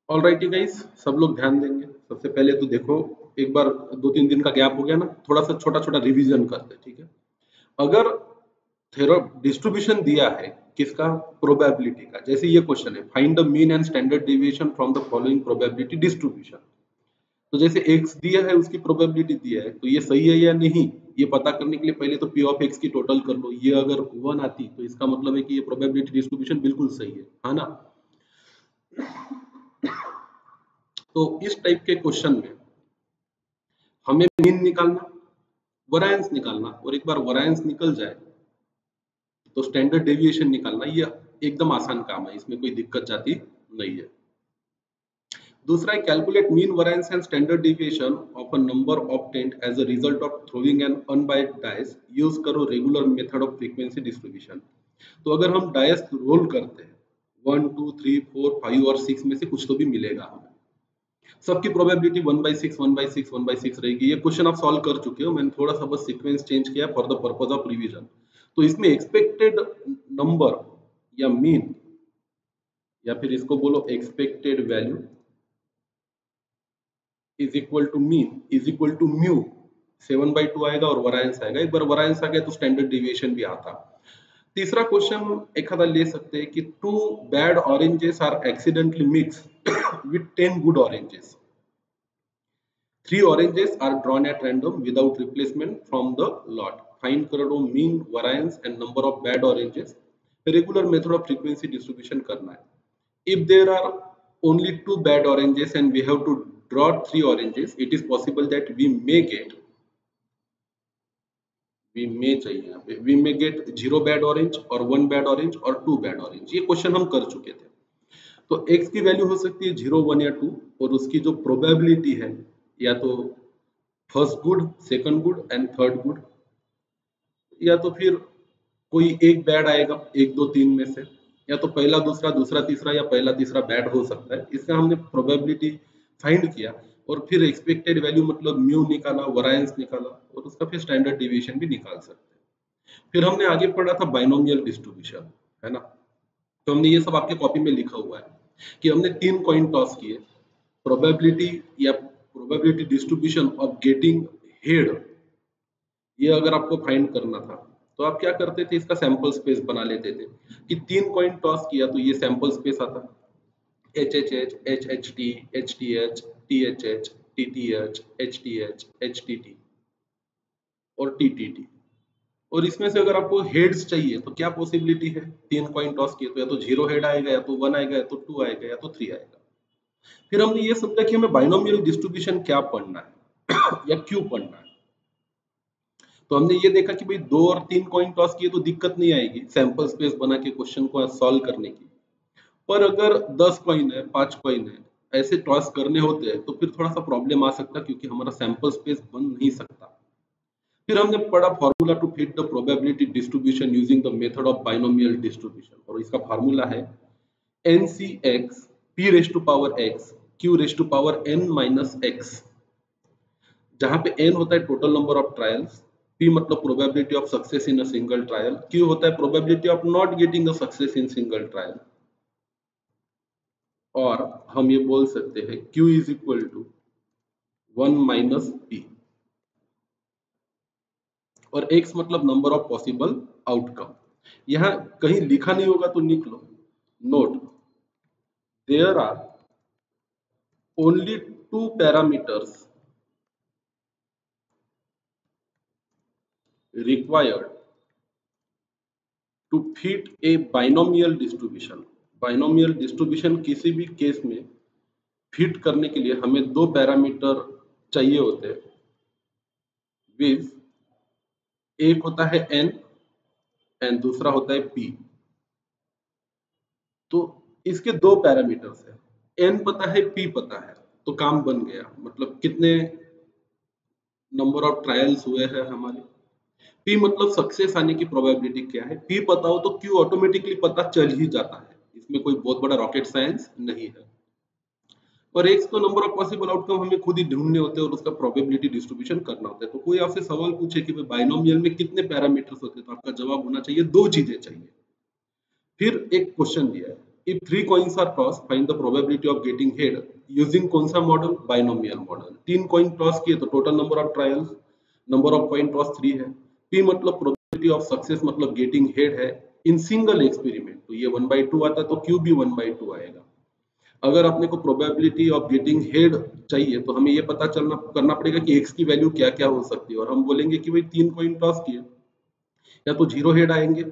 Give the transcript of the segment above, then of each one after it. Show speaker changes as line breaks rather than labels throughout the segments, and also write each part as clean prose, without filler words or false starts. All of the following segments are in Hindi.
ऑलराइट गाइस, सब लोग ध्यान देंगे। सबसे पहले तो देखो, एक बार 2-3 दिन का गैप हो गया ना, थोड़ा सा छोटा छोटा रिवीजन करते हैं, ठीक है। अगर थेरो डिस्ट्रीब्यूशन दिया है किसका, प्रोबेबिलिटी का, जैसे ये क्वेश्चन है, find the mean and standard deviation from the following probability distribution. तो जैसे x दिया है, उसकी प्रोबेबिलिटी दिया है, तो ये सही है या नहीं, ये पता करने के लिए पहले तो p ऑफ x की टोटल कर लो। ये अगर 1 आती तो इसका मतलब है कि ये प्रोबेबिलिटी डिस्ट्रीब्यूशन बिल्कुल सही है ना। तो इस टाइप के क्वेश्चन में हमें मीन निकालना, वरायंस निकालना, और एक बार वरायंस निकल जाए तो स्टैंडर्ड डेविएशन निकालना, ये एकदम आसान काम है, इसमें कोई दिक्कत जाती नहीं है। दूसरा है calculate mean variance and standard deviation of a number obtained as a result of throwing an unbiased dice, use करो regular method of frequency distribution. तो अगर हम डाइस रोल करते हैं 1 2 3 4 5 और 6 में से कुछ तो भी मिलेगा हमें, सबकी प्रोबेबिलिटी 1/6 1/6 1/6 रहेगी। ये क्वेश्चन आप सॉल्व कर चुके हो, मैंने थोड़ा सा बस सीक्वेंस चेंज किया for the purpose of revision. तो इसमें एक्सपेक्टेड नंबर या मीन, या फिर इसको बोलो expected value, is equal to mean is equal to mu, 7/2 आएगा और वरायंस आएगा। एक बार वरायंस आ गया तो स्टैंडर्ड डिविएशन भी आता। तीसरा क्वेश्चन एक आधा ले सकते हैं कि 2 bad oranges are accidentally mix with 10 good oranges. 3 oranges are drawn at random without replacement from the lot. Find करो mean, variance and number of bad oranges. Regular method of frequency distribution करना है. If there are only 2 bad oranges and we have to draw 3 oranges, it is possible that we may get zero bad orange or 1 bad orange or 2 bad orange. ये क्वेश्चन हम कर चुके थे। तो x की वैल्यू हो सकती है 0 1 या 2, और उसकी जो प्रोबेबिलिटी है या तो first good, second good and third good, या तो फिर कोई एक बैड आएगा 1 2 3 में से, या तो पहला दूसरा दूसरा तीसरा या पहला तीसरा बैड हो सकता है। इससे हमने प्रोबेबिलिटी फाइंड किया और फिर एक्सपेक्टेड वैल्यू मतलब म्यू निकाला, वरायंस निकाला, और उसका फिर स्टैंडर्ड डिविएशन भी निकाल सकते हैं। फिर हमने आगे पढ़ा था बाइनोमियल डिस्ट्रीब्यूशन, है ना। तो हमने ये सब आपके कॉपी में लिखा हुआ है कि हमने 3 कॉइन टॉस किए, प्रोबेबिलिटी या probability distribution of getting head, ये अगर आपको फाइंड करना था तो आप क्या करते थे, इसका सैंपल स्पेस बना लेते थे कि 3 कॉइन टॉस किया तो ये सैंपल स्पेस आता, HHH, HHT, HTH, THH, TTH, HTH, HTT और TTT। और इसमें से अगर आपको हेड्स चाहिए तो क्या पॉसिबिलिटी है, 3 कॉइन टॉस किए तो या तो 0 हेड आएगा, या तो 1 आएगा, या तो 2 आएगा, या तो 3 आएगा। फिर हमने ये समझा कि हमें बाइनोमियल डिस्ट्रीब्यूशन क्या पढ़ना है या क्यों पढ़ना है। तो हमने ये देखा कि भाई 2 और 3 कॉइन टॉस किए तो दिक्कत नहीं आएगी सैंपल स्पेस बना के क्वेश्चन को सॉल्व करने की। पर अगर 10 कॉइन है, 5 कॉइन है, ऐसे टॉस करने होते हैं तो फिर थोड़ा सा प्रॉब्लम आ सकता है, क्योंकि हमारा सैंपल स्पेस बन नहीं सकता। फिर हमने पढ़ा formula to fit the probability distribution using the method of binomial distribution, और इसका फार्मूला है NCX P raise to power X Q raise to power N minus X, जहां पे N होता है total number of trials, P मतलब probability of success in a single trial, Q होता है probability of not getting a success in single trial, और हम ये बोल सकते हैं Q is equal to 1 minus P, और X मतलब नंबर ऑफ पॉसिबल आउटकम। यहां कहीं लिखा नहीं होगा तो लिख लो, note there are only 2 parameters required to fit a binomial distribution। Binomial distribution किसी भी केस में फिट करने के लिए हमें 2 पैरामीटर चाहिए होते हैं, विच एक होता है n एंड दूसरा होता है p। तो इसके 2 पैरामीटर्स है, n पता है, p पता है, तो काम बन गया। मतलब कितने नंबर ऑफ ट्रायल्स हुए हैं हमारे, p मतलब सक्सेस आने की प्रोबेबिलिटी क्या है, p पता हो तो q ऑटोमेटिकली पता चल ही जाता है, इसमें कोई बहुत बड़ा रॉकेट साइंस नहीं है। और x तो नंबर ऑफ पॉसिबल आउटकम हमें खुद ही ढूंढने होते हैं और उसका प्रोबेबिलिटी डिस्ट्रीब्यूशन करना होता है। तो कोई आपसे सवाल पूछे कि भाई बाइनोमियल में कितने पैरामीटर्स होते हैं, तो आपका जवाब होना चाहिए 2 चीजें चाहिए। फिर एक क्वेश्चन दिया है if 3 coins are toss find the probability of getting head using कौन सा model, binomial model. 3 coin toss किए तो total number of trials, number of coin toss 3 है। पी मतलब प्रोबेबिलिटी ऑफ सक्सेस मतलब गेटिंग हेड है इन सिंगल एक्सपेरिमेंट, तो ये 1/2 आता है तो क्यू भी 1/2 आएगा। अगर अपने को प्रोबेबिलिटी ऑफ गेटिंग हेड चाहिए तो हमें ये पता चलना करना पड़ेगा कि एक्स की वैल्यू क्या क्या हो सकती है, और हम बोलेंगे कि भाई 3 कॉइन टॉस किए, या तो 0 हेड आएंगे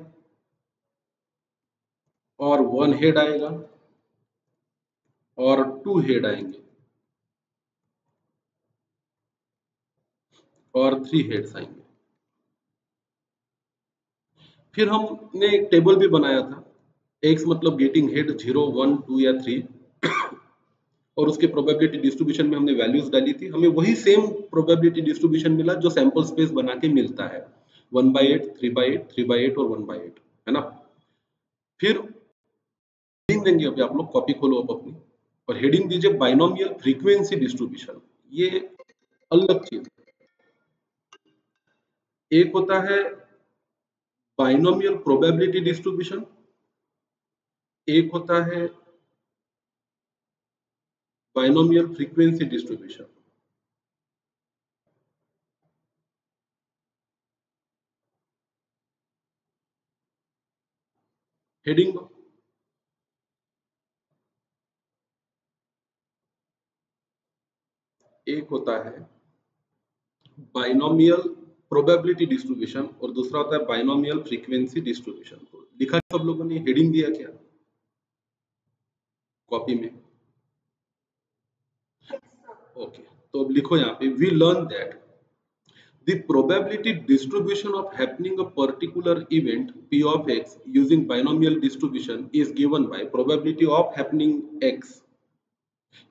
और 1 हेड आएगा और 2 हेड आएंगे और 3 हेड्स आएंगे। फिर हमने एक टेबल भी बनाया था, एक्स मतलब गेटिंग हेड 0, 1, 2 या 3, और उसके प्रोबेबिलिटी डिस्ट्रीब्यूशन में हमने वैल्यूज डाली थी। हमें वही सेम प्रोबेबिलिटी डिस्ट्रीब्यूशन मिला जो सैंपल स्पेस बना के मिलता है, 1/8, 3/8, 3/8 और 1/8, है ना। फिर हेडिंग देंगे, अभी आप लोग कॉपी खोलो अब अपनी, और हेडिंग दीजिए बाइनोमियल फ्रीक्वेंसी डिस्ट्रीब्यूशन। ये अलग चीज, एक होता है बाइनोमियल प्रोबेबिलिटी डिस्ट्रीब्यूशन, एक होता है बाइनोमियल फ्रीक्वेंसी डिस्ट्रीब्यूशन। हेडिंग दो। एक होता है बाइनोमियल प्रोबेबिलिटी डिस्ट्रीब्यूशन और दूसरा होता है बाइनोमियल फ्रीक्वेंसी डिस्ट्रीब्यूशन। तो लिखा सब लोगों ने, हेडिंग दिया क्या कॉपी में? ओके, तो अब लिखो यहाँ पे, we learn that the probability distribution of happening a particular event p of x using binomial distribution is given by probability of happening x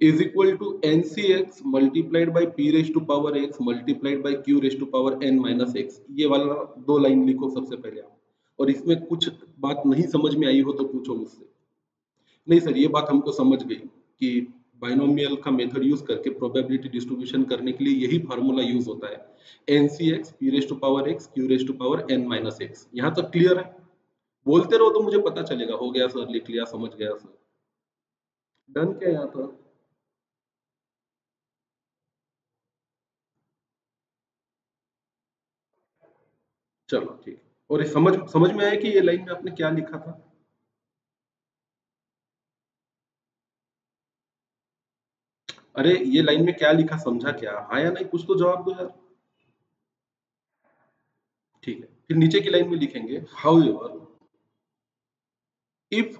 is equal to ncx multiplied by p raised to power x multiplied by q raised to power n minus x। ये वाला 2 लाइन लिखो सबसे पहले आप, और इसमें कुछ बात नहीं समझ में आई हो तो पूछो मुझसे। नहीं सर, ये बात हमको समझ गई कि बाइनोमियल का मेथड यूज करके प्रोबेबिलिटी डिस्ट्रीब्यूशन करने के लिए यही फार्मूला यूज होता है, ncx p raise to power x q raise to power n minus x। यहाँ तक क्लियर है? बोलते रहो तो मुझे पता चलेगा, हो गया सर, लिख लिया, समझ गया सर। डन क्या यहाँ पर? चलो ठीक है। और ये समझ समझ में आया कि ये लाइन में आपने क्या लिखा था? अरे ये लाइन में क्या लिखा, समझा क्या? हाँ या नहीं, कुछ तो जवाब दो यार। ठीक है, फिर नीचे की लाइन में लिखेंगे, how ever if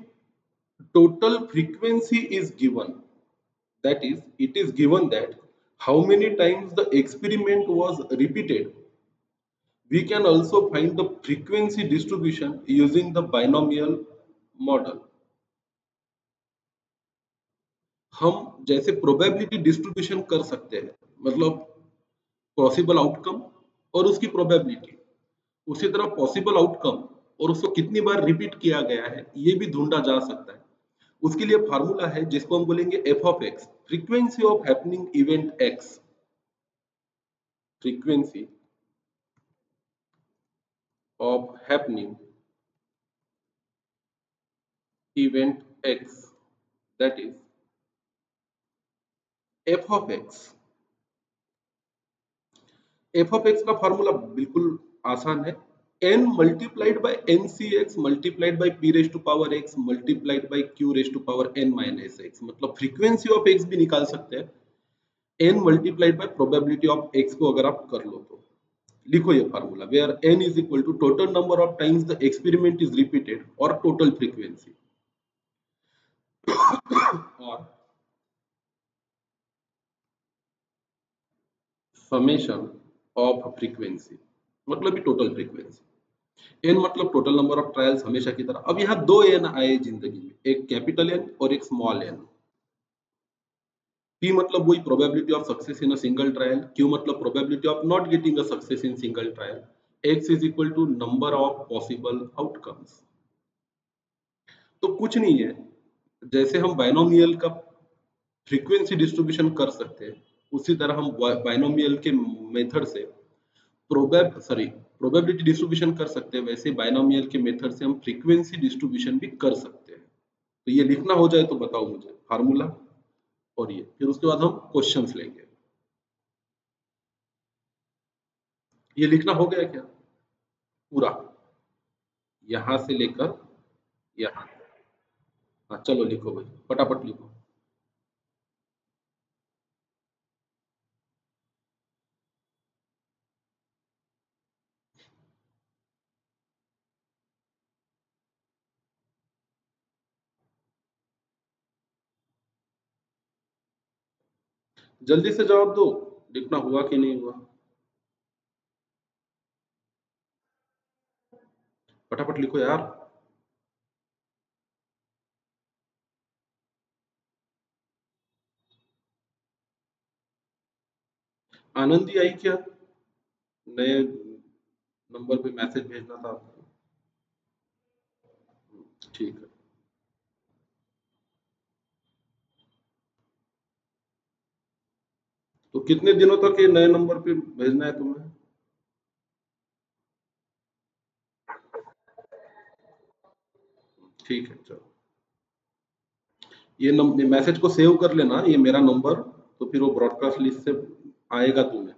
total frequency is given, that is it is given that how many times the experiment was repeated, we can also find the frequency distribution using the binomial model। हम जैसे प्रोबेबिलिटी डिस्ट्रीब्यूशन कर सकते हैं, मतलब पॉसिबल आउटकम और उसकी प्रोबेबिलिटी, उसी तरह पॉसिबल आउटकम और उसको कितनी बार रिपीट किया गया है ये भी ढूंढा जा सकता है। उसके लिए फार्मूला है जिसको हम बोलेंगे F of x, frequency of happening event x, frequency of happening event x, that is f of x। f of x का फॉर्मूला बिल्कुल आसान है, n multiplied by N C X multiplied by P raise to power x multiplied by q raise to power n minus x। मतलब फ्रीक्वेंसी ऑफ x भी निकाल सकते हैं, n multiplied by probability of x को अगर आप कर लो तो। लिखो ये formula, where n is equal to total number of times the experiment is repeated और टोटल फ्रीक्वेंसी और समेशन ऑफ फ्रीक्वेंसी मतलब भी टोटल फ्रीक्वेंसी। एन मतलब टोटल नंबर ऑफ ट्रायल्स हमेशा की तरह। अब यहाँ दो एन आए जिंदगी में, एक कैपिटल एन और एक स्मॉल एन। पी मतलब वही probability of success in a single trial, Q मतलब probability of not getting a success in single trial, X is equal to number of possible outcomes. तो कुछ नहीं है, जैसे हम बाइनोमियल का फ्रीक्वेंसी डिस्ट्रीब्यूशन कर सकते हैं उसी तरह हम बाइनोमियल के मेथड से प्रोबेबिलिटी डिस्ट्रीब्यूशन कर सकते हैं, वैसे बाइनोमियल के मेथड से हम फ्रीक्वेंसी डिस्ट्रीब्यूशन भी कर सकते हैं। तो ये लिखना हो जाए तो बताओ मुझे फार्मूला, और ये फिर उसके बाद हम क्वेश्चंस लेंगे। ये लिखना हो गया क्या पूरा, यहाँ से लेकर यहाँ? हाँ चलो लिखो भाई, फटाफट लिखो। जल्दी से जवाब दो, लिखना हुआ कि नहीं हुआ, फटाफट लिखो यार। आनंदी आई क्या? नए नंबर पे मैसेज भेजना था आपको। ठीक है। तो कितने दिनों तक ये नए नंबर पे भेजना है तुम्हें? ठीक है चलो। ये मैसेज को सेव कर लेना, ये मेरा नंबर, तो फिर वो ब्रॉडकास्ट लिस्ट से आएगा तुम्हें,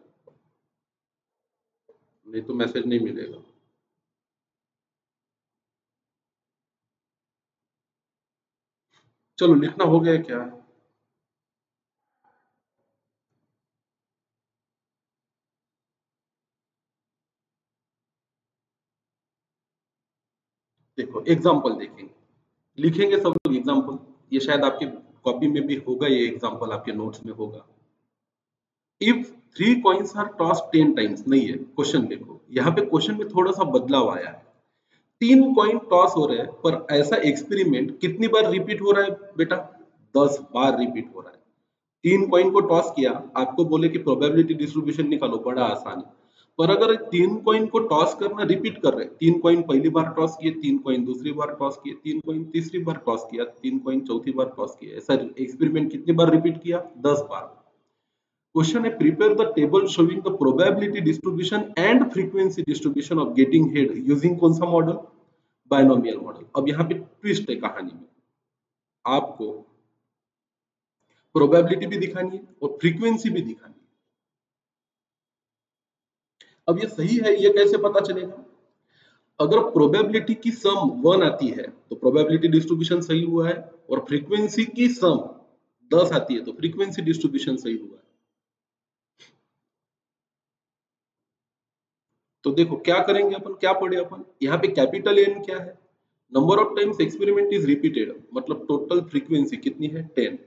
नहीं तो मैसेज नहीं मिलेगा। चलो लिखना हो गया क्या? देखो एग्जाम्पल देखेंगे, लिखेंगे सब लोग एग्जाम्पल। ये शायद आपकी कॉपी में भी होगा, ये एग्जाम्पल आपके नोट्स में होगा। If three coins are toss 10 times, नहीं है क्वेश्चन, देखो यहाँ पे क्वेश्चन में थोड़ा सा बदलाव आया है। 3 कॉइन टॉस हो रहे हैं, पर ऐसा एक्सपेरिमेंट कितनी बार रिपीट हो रहा है बेटा? 10 बार रिपीट हो रहा है। 3 कॉइन को टॉस किया, आपको बोले कि प्रोबेबिलिटी डिस्ट्रीब्यूशन निकालो, बड़ा आसान है। पर अगर 3 कॉइन को टॉस करना रिपीट कर रहे हैं, 3 कॉइन पहली बार टॉस किए, 3 कॉइन दूसरी बार टॉस किए, 3 कॉइन तीसरी बार टॉस किया, 3 कॉइन चौथी बार टॉस किया, ऐसा एक्सपेरिमेंट कितनी बार रिपीट किया? 10 बार। क्वेश्चन है, prepare the table showing the probability distribution and frequency distribution of getting head using कौन सा मॉडल? Binomial model. अब यहाँ पे ट्विस्ट है कहानी में, आपको प्रोबेबिलिटी भी दिखानी है और फ्रीक्वेंसी भी दिखानी है। अब ये सही है ये कैसे पता चलेगा? अगर प्रोबेबिलिटी की सम 1 आती है तो प्रोबेबिलिटी डिस्ट्रीब्यूशन सही हुआ है, और फ्रीक्वेंसी की सम 10 आती है तो फ्रीक्वेंसी डिस्ट्रीब्यूशन सही हुआ है। तो देखो क्या करेंगे अपन, क्या पढ़े अपन यहाँ पे, कैपिटल एन क्या है? Number of times experiment is repeated, मतलब टोटल फ्रीक्वेंसी कितनी है? 10।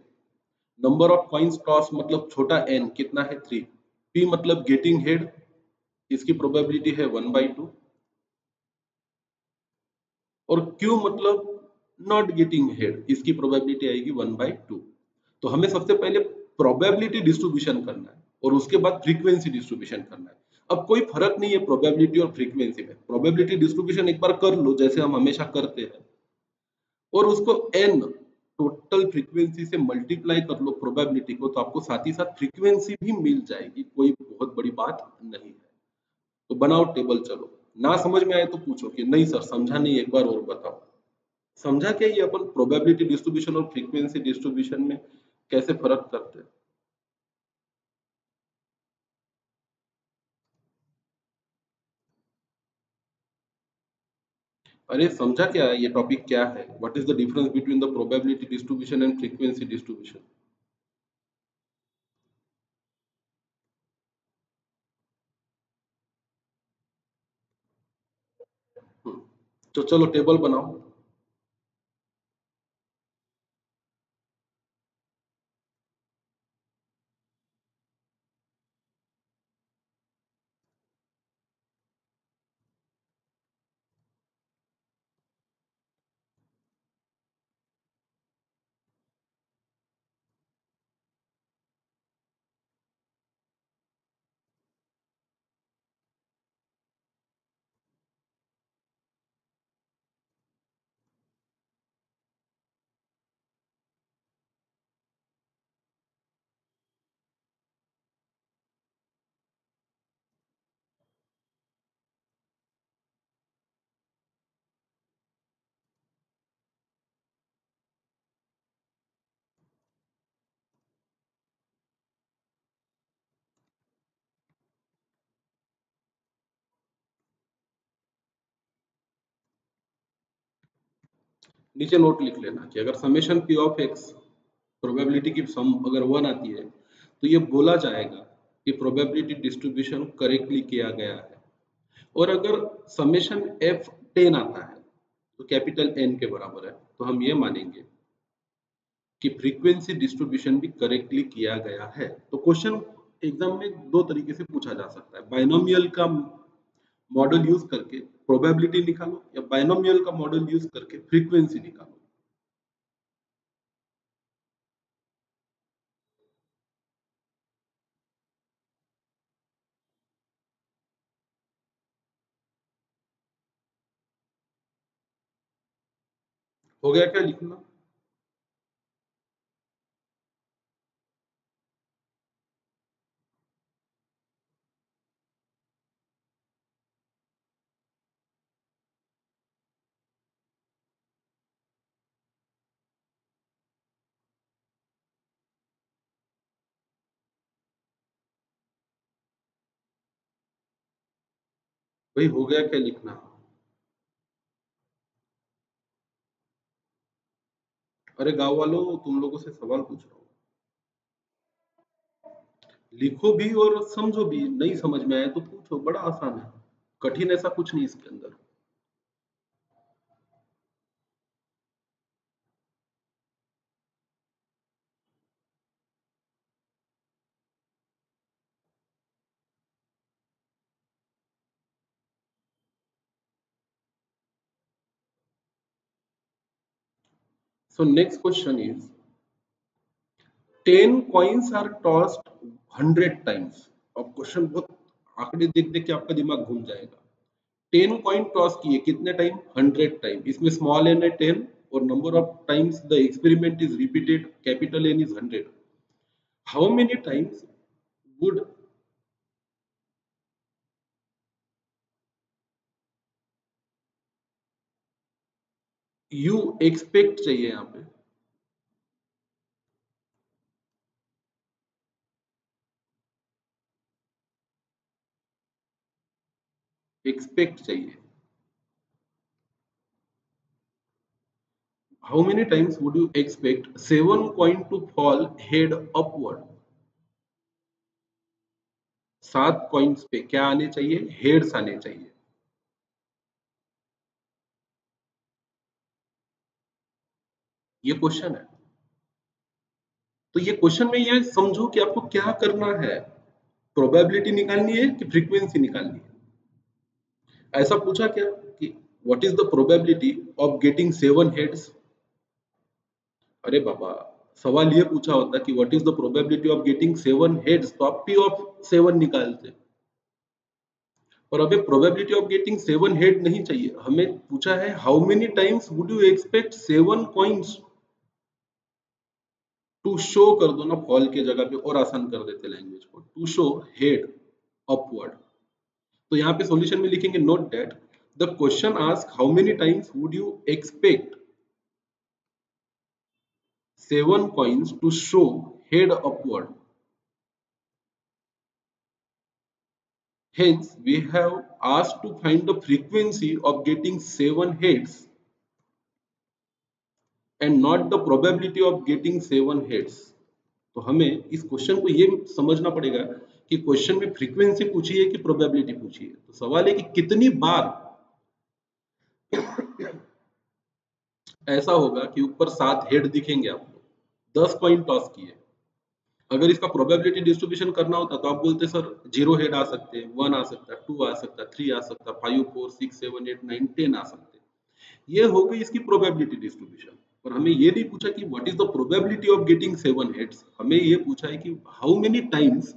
नंबर ऑफ कॉइन्स टॉस मतलब छोटा एन कितना है? 3। पी मतलब गेटिंग हेड, इसकी प्रोबेबिलिटी है 1/2। और क्यू मतलब नॉट गेटिंग हेड, इसकी प्रोबेबिलिटी आएगी 1/2। तो हमें सबसे पहले प्रोबेबिलिटी डिस्ट्रीब्यूशन करना है और उसके बाद फ्रीक्वेंसी डिस्ट्रीब्यूशन करना है। अब कोई फर्क नहीं है प्रोबेबिलिटी और फ्रीक्वेंसी में, प्रोबेबिलिटी डिस्ट्रीब्यूशन एक बार कर लो जैसे हम हमेशा करते हैं, और उसको एन टोटल फ्रीक्वेंसी से मल्टीप्लाई कर लो प्रोबेबिलिटी को, तो आपको साथ ही साथ फ्रीक्वेंसी भी मिल जाएगी, कोई बहुत बड़ी बात नहीं है। तो बनाओ टेबल, चलो। ना समझ में आए तो पूछो कि नहीं सर समझा नहीं, एक बार और बताओ। समझा क्या ये अपन प्रोबेबिलिटी डिस्ट्रीब्यूशन और फ्रीक्वेंसी डिस्ट्रीब्यूशन में कैसे फर्क करते हैं? अरे समझा क्या ये टॉपिक क्या है? What is the difference between the probability distribution and frequency distribution? तो चलो टेबल बनाओ। नीचे नोट लिख लेना कि अगर summation P of x probability की सम अगर 1 आती है तो ये बोला जाएगा कि प्रोबेबिलिटी डिस्ट्रीब्यूशन करेक्टली किया गया है। और अगर समेशन एफ 10 आता है तो कैपिटल एन के बराबर है, तो हम ये मानेंगे कि फ्रीक्वेंसी डिस्ट्रीब्यूशन भी करेक्टली किया गया है। तो क्वेश्चन एग्जाम में दो तरीके से पूछा जा सकता है, बाइनोमियल का मॉडल यूज करके प्रोबेबिलिटी निकालो या बाइनोमियल का मॉडल यूज करके फ्रीक्वेंसी निकालो। हो गया क्या लिखना? भाई हो गया क्या लिखना? अरे गांव वालों, तुम लोगों से सवाल पूछ रहा हूँ, लिखो भी और समझो भी। नहीं समझ में आया तो पूछो, बड़ा आसान है, कठिन ऐसा कुछ नहीं इसके अंदर। So next question is 10 coins are tossed 100 times। अब क्वेश्चन बहुत आंकड़े देख देख के आपका दिमाग घूम जाएगा। 10 कॉइन टॉस किए कितने टाइम? 100 टाइम। इसमें स्मॉल एन है 10 और number of times the experiment is repeated, capital N is 100। How many times would you expect चाहिए यहाँ पे, एक्सपेक्ट चाहिए। How many times would you expect 7 coin to fall head upward? 7 coins पे क्या आने चाहिए? हेड्स आने चाहिए। ये क्वेश्चन है। तो ये क्वेश्चन में ये समझो कि आपको क्या करना है, प्रोबेबिलिटी निकालनी है कि फ्रीक्वेंसी निकालनी है। ऐसा पूछा क्या कि what is the probability of getting 7 heads? अरे बाबा, सवाल ये पूछा होता कि what is the probability of getting 7 heads, तो आप पी ऑफ 7 निकालते। और अभी प्रोबेबिलिटी ऑफ गेटिंग 7 हेड नहीं चाहिए, हमें पूछा है how many times would you expect 7 coins to show. कर दो ना फॉल के जगह पे, और आसान कर देते लैंग्वेज को, टू शो हेड अपवर्ड। तो यहाँ पे सॉल्यूशन में लिखेंगे note that the question ask how many times would you expect 7 coins to show head upward. Hence, we have asked to find the frequency of getting 7 heads and not the probability of getting 7 heads. तो हमें इस क्वेश्चन को ये समझना पड़ेगा कि क्वेश्चन में फ्रीक्वेंसी पूछी है कि प्रोबेबिलिटी पूछी है। तो सवाल है कि कितनी बार ऐसा होगा कि ऊपर 7 हेड दिखेंगे आपको। 10 कॉइन टॉस किए, अगर इसका प्रोबेबिलिटी डिस्ट्रीब्यूशन करना होता तो आप बोलते सर 0 हेड आ सकते हैं, 1 आ सकता है, 2 आ सकता है, 3 आ सकता है, 5 4 6 7 8 9 10 आ सकते हैं। ये हो गई इसकी प्रोबेबिलिटी डिस्ट्रीब्यूशन। पर हमें ये नहीं पूछा कि what is the probability of getting 7 heads, हमें ये पूछा है कि हाउ मेनी टाइम्स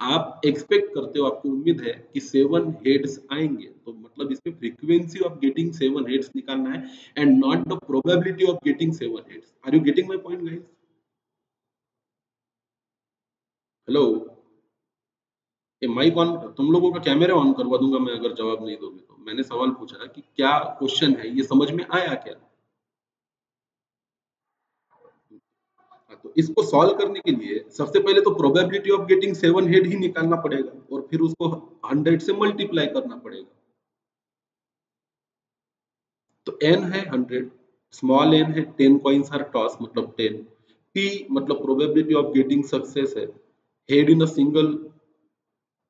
आप एक्सपेक्ट करते हो, आपको उम्मीद है कि 7 हेड्स आएंगे। तो मतलब इसमें फ्रीक्वेंसी ऑफ गेटिंग 7 हेड्स निकालना है and not the probability of getting 7 heads. Are you getting my point guys? Hello, ये माइक ऑन, तुम लोगों का कैमरा ऑन करवा दूंगा मैं अगर जवाब नहीं दोगे तो। मैंने सवाल पूछा कि क्या क्वेश्चन है, ये समझ में आया क्या? हाँ, तो इसको सॉल्व करने के लिए सबसे पहले तो प्रोबेबिलिटी ऑफ गेटिंग 7 हेड ही निकालना पड़ेगा और फिर उसको 100 से मल्टीप्लाई करना पड़ेगा। तो n है 100, स्मॉल एन है 10 कॉइन्स आर टॉस मतलब 10, पी मतलब प्रोबेबिलिटी ऑफ गेटिंग सक्सेस है, head in a single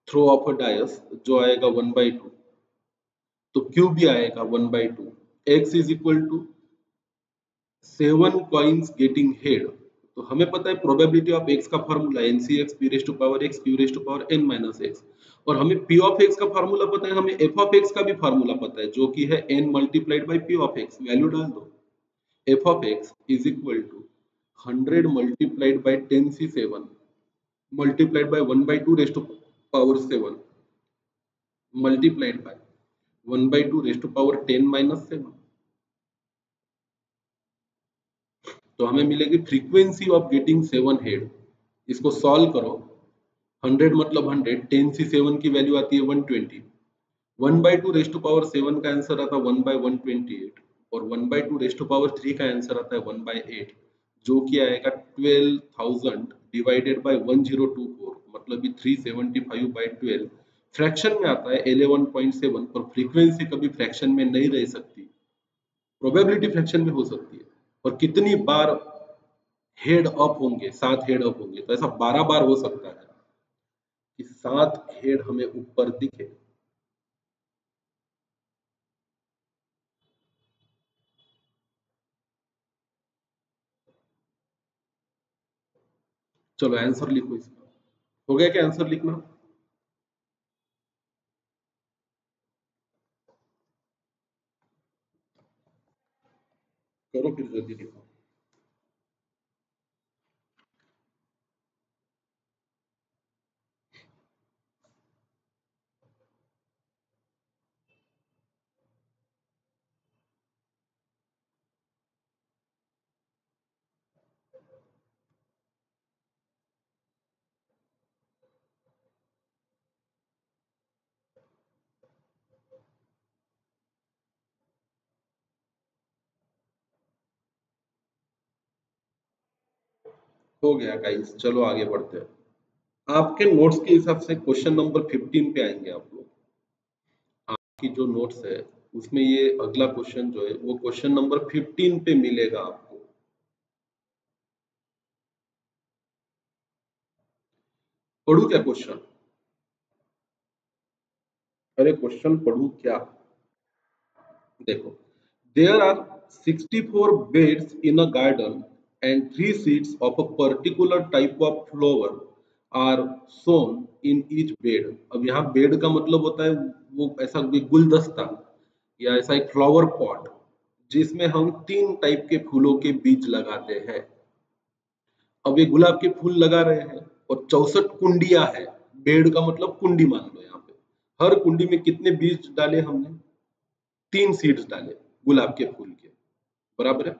throw of a dice जो आएगा 1/2, तो क्यू भी आएगा 1/2, x is equal to 7 coins getting head. तो हमें पता है प्रोबेबिलिटी ऑफ एक्स का formula nC x p raise to power x q raise to power n minus x, और हमें पी ऑफ एक्स का फार्मूला पता है, हमें एफ ऑफ एक्स का भी फार्मूला पता है जो कि है N multiplied by P of X. Value डाल दो, F of X is equal to 100 multiplied by 10c7 multiplied by 1/2 raise to power 7 multiplied by 1/2 raise to power 10 minus 7। तो हमें मिलेगी फ्रीक्वेंसी ऑफ गेटिंग 7 हेड। इसको सॉल्व करो, 100 मतलब 100, 10c7 की वैल्यू आती है 120, 1/2 रेस टू पावर 7 का आंसर आता है 1/128, और 1/2 रेस टू पावर 3 का आंसर आता है 1/8, जो कि आएगा 12,000 डिवाइडेड बाय 1024, मतलब कि 375/12। फ्रैक्शन में आता है 11.7, पर फ्रीक्वेंसी कभी फ्रैक्शन में नहीं रह सकती, प्रोबेबिलिटी फ्रैक्शन में हो सकती है। और कितनी बार हेड अप होंगे, 7 हेड अप होंगे, तो ऐसा 12 बार हो सकता है कि 7 हेड हमें ऊपर दिखे। चलो आंसर लिखो इसका। हो गया क्या आंसर लिखना? करो फिर जल्दी लिखो। हो गया गाइस, चलो आगे बढ़ते हैं। आपके नोट्स के हिसाब से क्वेश्चन नंबर 15 पे आएंगे आप लोग। आपकी जो नोट्स है उसमें ये अगला क्वेश्चन जो है वो क्वेश्चन नंबर 15 पे मिलेगा आपको। पढ़ू क्या क्वेश्चन? अरे क्वेश्चन पढ़ू क्या? देखो, there are 64 beds in a garden and 3 seeds of a particular type of flower are sown in each bed. अब यहाँ बेड का मतलब होता है वो ऐसा कोई गुलदस्ता या ऐसा एक फ्लावर पॉट जिसमें हम 3 टाइप के फूलों के बीज लगाते हैं। अब ये गुलाब के फूल लगा रहे हैं और 64 कुंडिया है। बेड का मतलब कुंडी मान लो यहाँ पे। हर कुंडी में कितने बीज डाले हमने? 3 सीड्स डाले गुलाब के फूल के, बराबर है।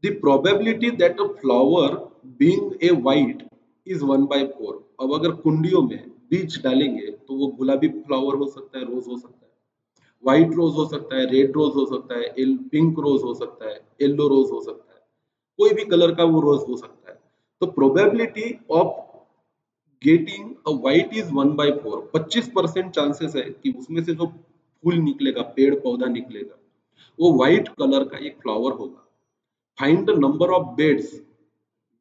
The probability that a flower being a white is 1/4। अब अगर कुंडियों में बीज डालेंगे तो वो गुलाबी फ्लावर हो सकता है, रोज हो सकता है, व्हाइट रोज हो सकता है, रेड रोज हो सकता है, पिंक रोज हो सकता है, येलो रोज हो सकता है, कोई भी कलर का वो रोज हो सकता है। तो probability of getting a white is 1/4, 25% chances है कि उसमें से जो फूल निकलेगा, पेड़ पौधा निकलेगा, वो व्हाइट कलर का एक फ्लावर होगा। Find the number of beds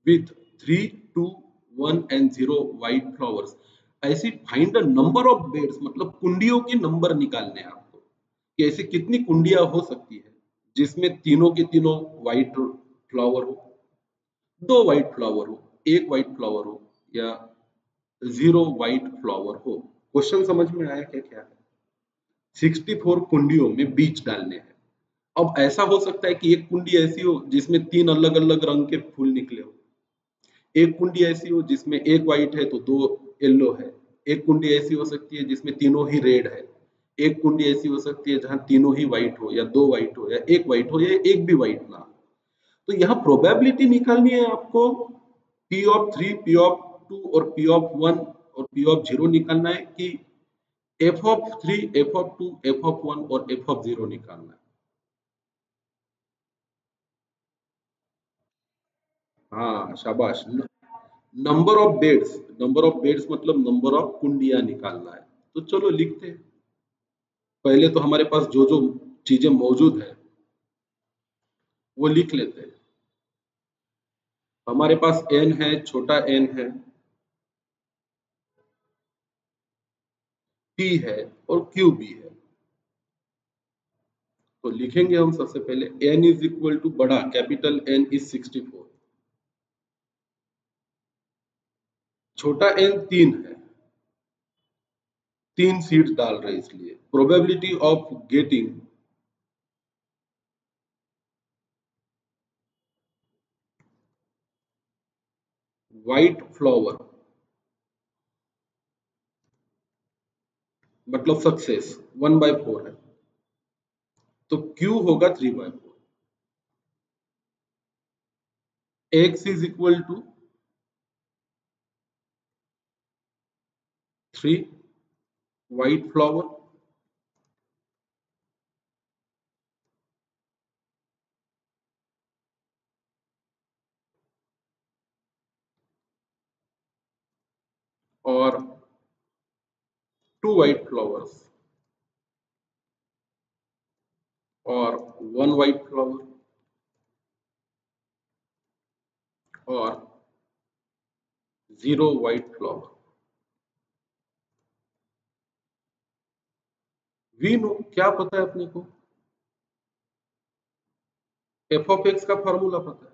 with 3, 2, 1 and 0 white flowers. ऐसी find the number of beds मतलब कुंडियों के नंबर निकालने हैं आपको, कि ऐसी कितनी कुंडियां हो सकती है जिसमें तीनों के तीनों व्हाइट फ्लावर हो, दो व्हाइट फ्लावर हो, एक व्हाइट फ्लावर हो, या 0 व्हाइट फ्लावर हो। क्वेश्चन समझ में आया क्या? क्या है? 64 कुंडियों में बीज डालने हैं। अब ऐसा हो सकता है कि एक कुंडी ऐसी हो जिसमें 3 अलग अलग रंग के फूल निकले हो, एक कुंडी ऐसी हो जिसमें एक व्हाइट है तो 2 येलो है, एक कुंडी ऐसी हो सकती है जिसमें तीनों ही रेड है, एक कुंडी ऐसी हो सकती है जहां तीनों ही व्हाइट हो, या 2 व्हाइट हो, या एक व्हाइट हो, या एक भी व्हाइट ना हो। तो यहाँ प्रोबेबिलिटी निकालनी है आपको, पी ऑफ 3, पी ऑफ 2 और पी ऑफ 1 और पी ऑफ 0 निकालना है, कि F of 3, F of 2, F of 1 और एफ ऑफ 0 निकालना है। हाँ शाबाश। Number of beds, number of beds मतलब नंबर ऑफ कुंडियां निकालना है। तो चलो लिखते हैं। पहले तो हमारे पास जो जो चीजें मौजूद है वो लिख लेते हैं। हमारे पास n है, छोटा n है, p है और q भी है। तो लिखेंगे हम सबसे पहले n इज इक्वल टू बड़ा कैपिटल N इज 64, छोटा n 3 है, 3 सीड्स डाल रहे हैं, इसलिए probability of getting white flower मतलब सक्सेस 1/4 है, तो Q होगा 3/4। X is equal to 3 white flower और 2 व्हाइट फ्लावर्स और 1 व्हाइट फ्लावर और 0 व्हाइट फ्लावर। वी नो, क्या पता है अपने को? एफ ऑफ एक्स का फॉर्मूला पता है,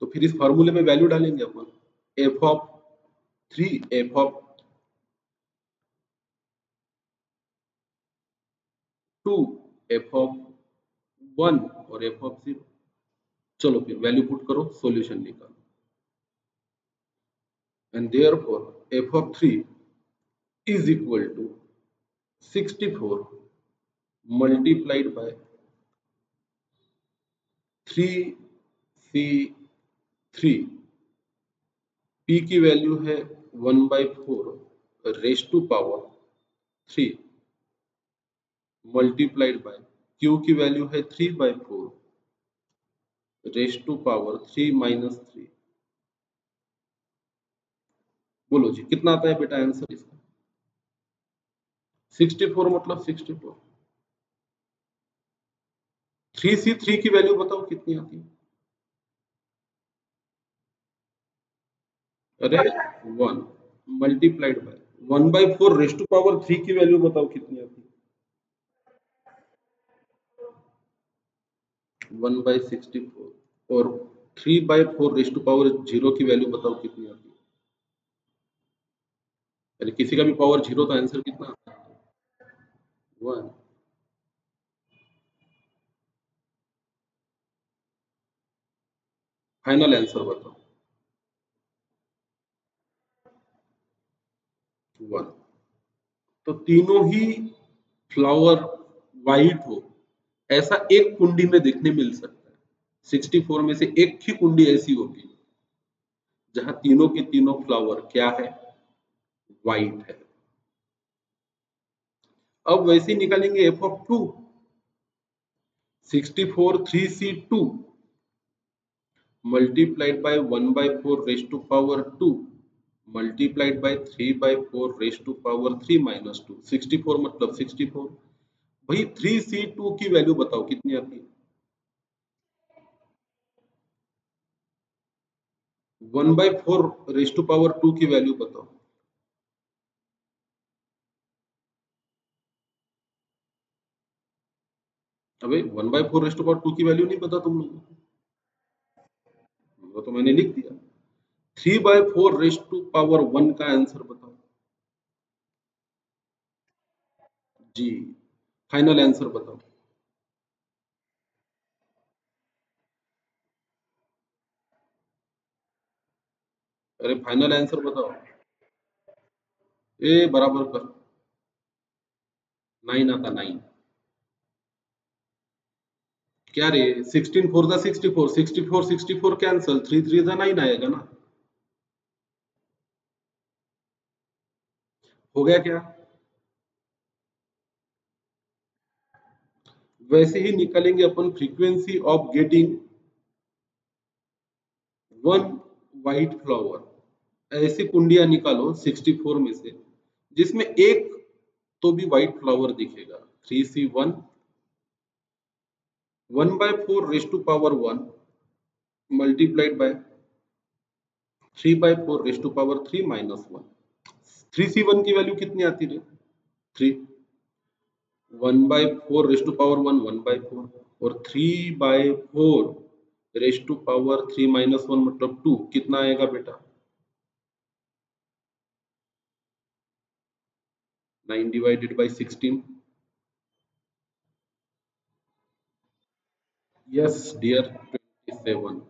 तो फिर इस फॉर्मूले में वैल्यू डालेंगे अपन। F of 3, F of 2, F of 1 और एफ ऑफ 0। चलो फिर वैल्यू पुट करो, सॉल्यूशन निकालो। And therefore F of 3 is equal to 64 multiplied by 3c3। p की वैल्यू है 1/4 raise to power 3 multiplied by q की वैल्यू है 3/4 रेज टू पावर 3 माइनस 3। बोलो जी कितना आता है बेटा आंसर इसका? 64 मतलब 64। 3c3 की वैल्यू बताओ कितनी आती है? अरे 1 multiplied by 1/4 raise to power 3 की वैल्यू बताओ कितनी आती है? 1/64 और 3/4 रेज टू पावर 0 की वैल्यू बताओ कितनी आती है? अरे किसी का भी पावर 0 तो आंसर कितना आता है? 1। फाइनल आंसर बताओ। 1। तो तीनों ही फ्लावर वाइट हो ऐसा एक कुंडी में देखने मिल सकता है। 64 में से एक ही कुंडी ऐसी होगी जहां तीनों के तीनों फ्लावर क्या है? वाइट है। अब वैसे ही निकालेंगे F of 2। 64 3c2 multiplied by 1/4 raise to power 2 multiplied by 3/4 raise to power 3 minus 2। 64 मतलब 64। भाई 3c2 की वैल्यू बताओ कितनी आती है? 1/4 रेज टू पावर 2 की वैल्यू बताओ। अबे 1/4 रेज टू पावर 2 की वैल्यू नहीं पता तुम लोगों को? वो तो मैंने लिख दिया। 3/4 रेज टू पावर 1 का आंसर बताओ जी। फाइनल आंसर बताओ। अरे फाइनल आंसर बताओ। ए बराबर कर। 9 आता 9। क्या रे 16 4 दा 64 64 64 कैंसल 3 3 दा 9 आएगा ना। हो गया क्या? वैसे ही निकालेंगे अपन frequency of getting 1 white flower. ऐसी कुंडियां निकालो 64 में से जिसमें एक तो भी व्हाइट फ्लावर दिखेगा। 3c1 1/4 raised to power 1 multiplied by 3/4 raised to power 3 minus 1। 3c1 की वैल्यू कितनी आती है? 3। 1/4 रेस्ट टू पावर 1 1/4 और 3/4 रेस्ट टू पावर 3 माइनस 1 मतलब 2 कितना आएगा बेटा? 9 डिवाइडेड बाई 16। Yes dear 27।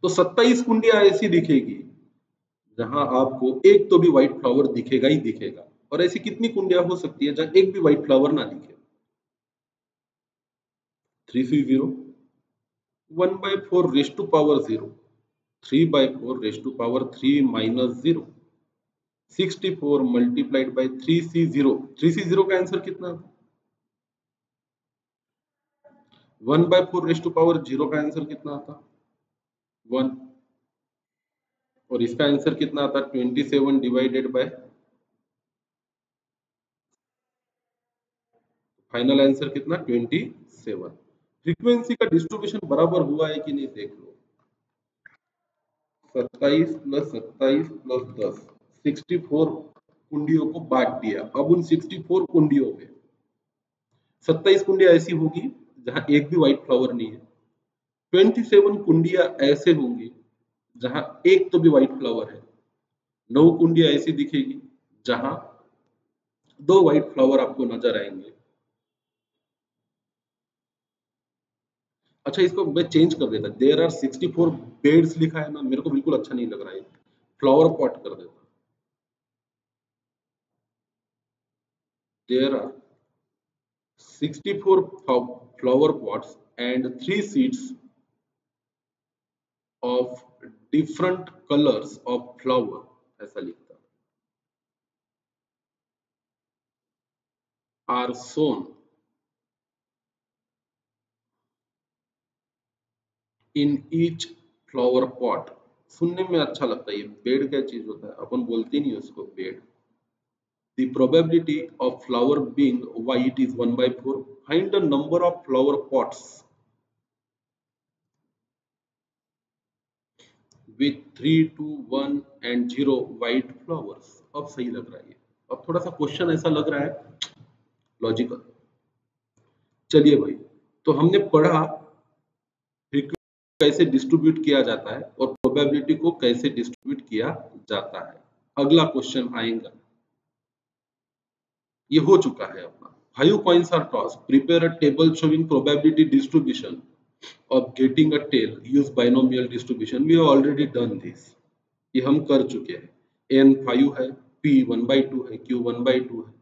तो 27 कुंडियां ऐसी दिखेगी जहां आपको एक तो भी व्हाइट फ्लावर दिखेगा ही दिखेगा। और ऐसी कितनी कुंडियां हो सकती है जहां एक भी व्हाइट फ्लावर ना दिखे? 3c0 1/4 raised to power 0 3/4 raised to power 3 minus 0 64 multiplied by 3c0। 3c0 का आंसर कितना? 1/4 रेस्ट टू पावर 0 का आंसर कितना आता? 1। और इसका आंसर कितना आता? 27 डिवाइडेड बाय, फाइनल आंसर कितना? 27। फ्रीक्वेंसी का डिस्ट्रीब्यूशन बराबर हुआ है कि नहीं देख लो। 27 प्लस 27 प्लस 10 64 कुंडियों को बांट दिया। अब उन 64 कुंडियों में 27 कुंडियां ऐसी होगी जहां एक भी व्हाइट फ्लावर नहीं है। 27 कुंडियां ऐसे होंगी जहां एक तो भी व्हाइट फ्लावर है। 9 कुंडियां ऐसी दिखेगी जहां 2 व्हाइट फ्लावर आपको नजर आएंगे। अच्छा, इसको मैं चेंज कर देता। देयर आर 64 बेड्स लिखा है ना, मेरे को बिल्कुल अच्छा नहीं लग रहा है। फ्लावर पॉट कर देता। There are 64 flower pots and 3 seeds of different colors of flower, ऐसा लिखता, are sown in each flower pot। सुनने में अच्छा लगता है। ये बेड क्या चीज होता है? अपन बोलते नहीं उसको bed. The probability of flower being white is 1/4। Find the number of flower pots with 3 2 1 and 0 white flowers। अब सही लग रहा है ये। अब थोड़ा सा क्वेश्चन ऐसा लग रहा है लॉजिकल। चलिए भाई, तो हमने पढ़ा फ्रीक्वेंसी कैसे डिस्ट्रीब्यूट किया जाता है और प्रोबेबिलिटी को कैसे डिस्ट्रीब्यूट किया जाता है। अगला क्वेश्चन आएगा, ये हो चुका है अपना। 5 coins are tossed, prepare a table showing probability distribution of getting a tail, use binomial distribution। we have already done this, ये हम कर चुके हैं। n 5 है, p 1/2 है, q 1/2 है।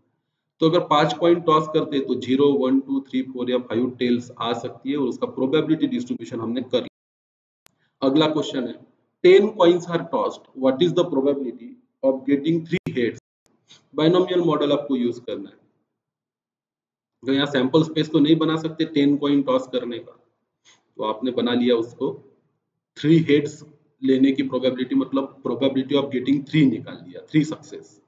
तो अगर 5 कॉइन टॉस करते हैं तो 0 1 2 3 4 या 5 टेल्स आ सकती है और उसका प्रोबेबिलिटी डिस्ट्रीब्यूशन हमने कर लिया। अगला क्वेश्चन है, 10 coins are tossed, what is the probability of getting 3 heads. Binomial model आपको यूज करना है। तो यहाँ सैंपल स्पेस तो नहीं बना सकते 10 कॉइन टॉस करने का, तो आपने बना लिया उसको 3 हेड्स लेने की प्रोबेबिलिटी, मतलब प्रोबेबिलिटी ऑफ गेटिंग 3 निकाल लिया, 3 सक्सेस।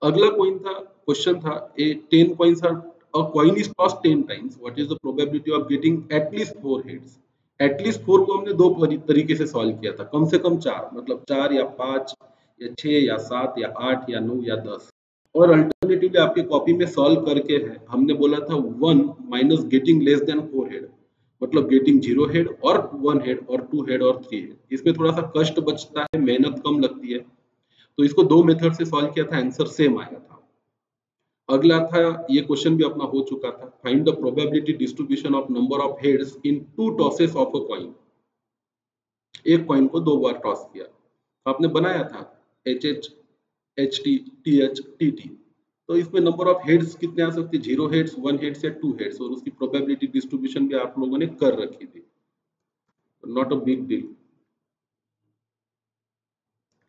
अगला क्वेश्चन था, ए 10 coins are, a coin is tossed 10 times, what is the probability of getting at least 4 heads। at least 4 को हमने दो तरीके से सॉल्व किया था, कम से कम 4, मतलब 4 या 5 या 6 या 7 या 8 या 9 या 10। और अल्टरनेटिवली आपके कॉपी में सॉल्व करके है, हमने बोला था 1 minus getting less than 4 head, मतलब गेटिंग 0 हेड और 1 हेड और 2 हेड और 3 हेड। इसमें थोड़ा सा कष्ट बचता है, मेहनत कम लगती है, तो इसको दो मेथड से सॉल्व किया था, आंसर सेम आया था। अगला था, ये क्वेश्चन भी अपना हो चुका था, find the probability distribution of number of heads in 2 tosses of a coin. एक कॉइन को 2 बार टॉस किया, आपने बनाया था H H H T T H T T. तो इसमें नंबर ऑफ हेड्स कितने आ सकते हैं? 0 हेड्स, 1 हेड्स या 2 हेड्स, और उसकी प्रोबेबिलिटी डिस्ट्रीब्यूशन भी आप लोगों ने कर रखी थी, नॉट अ बिग डील।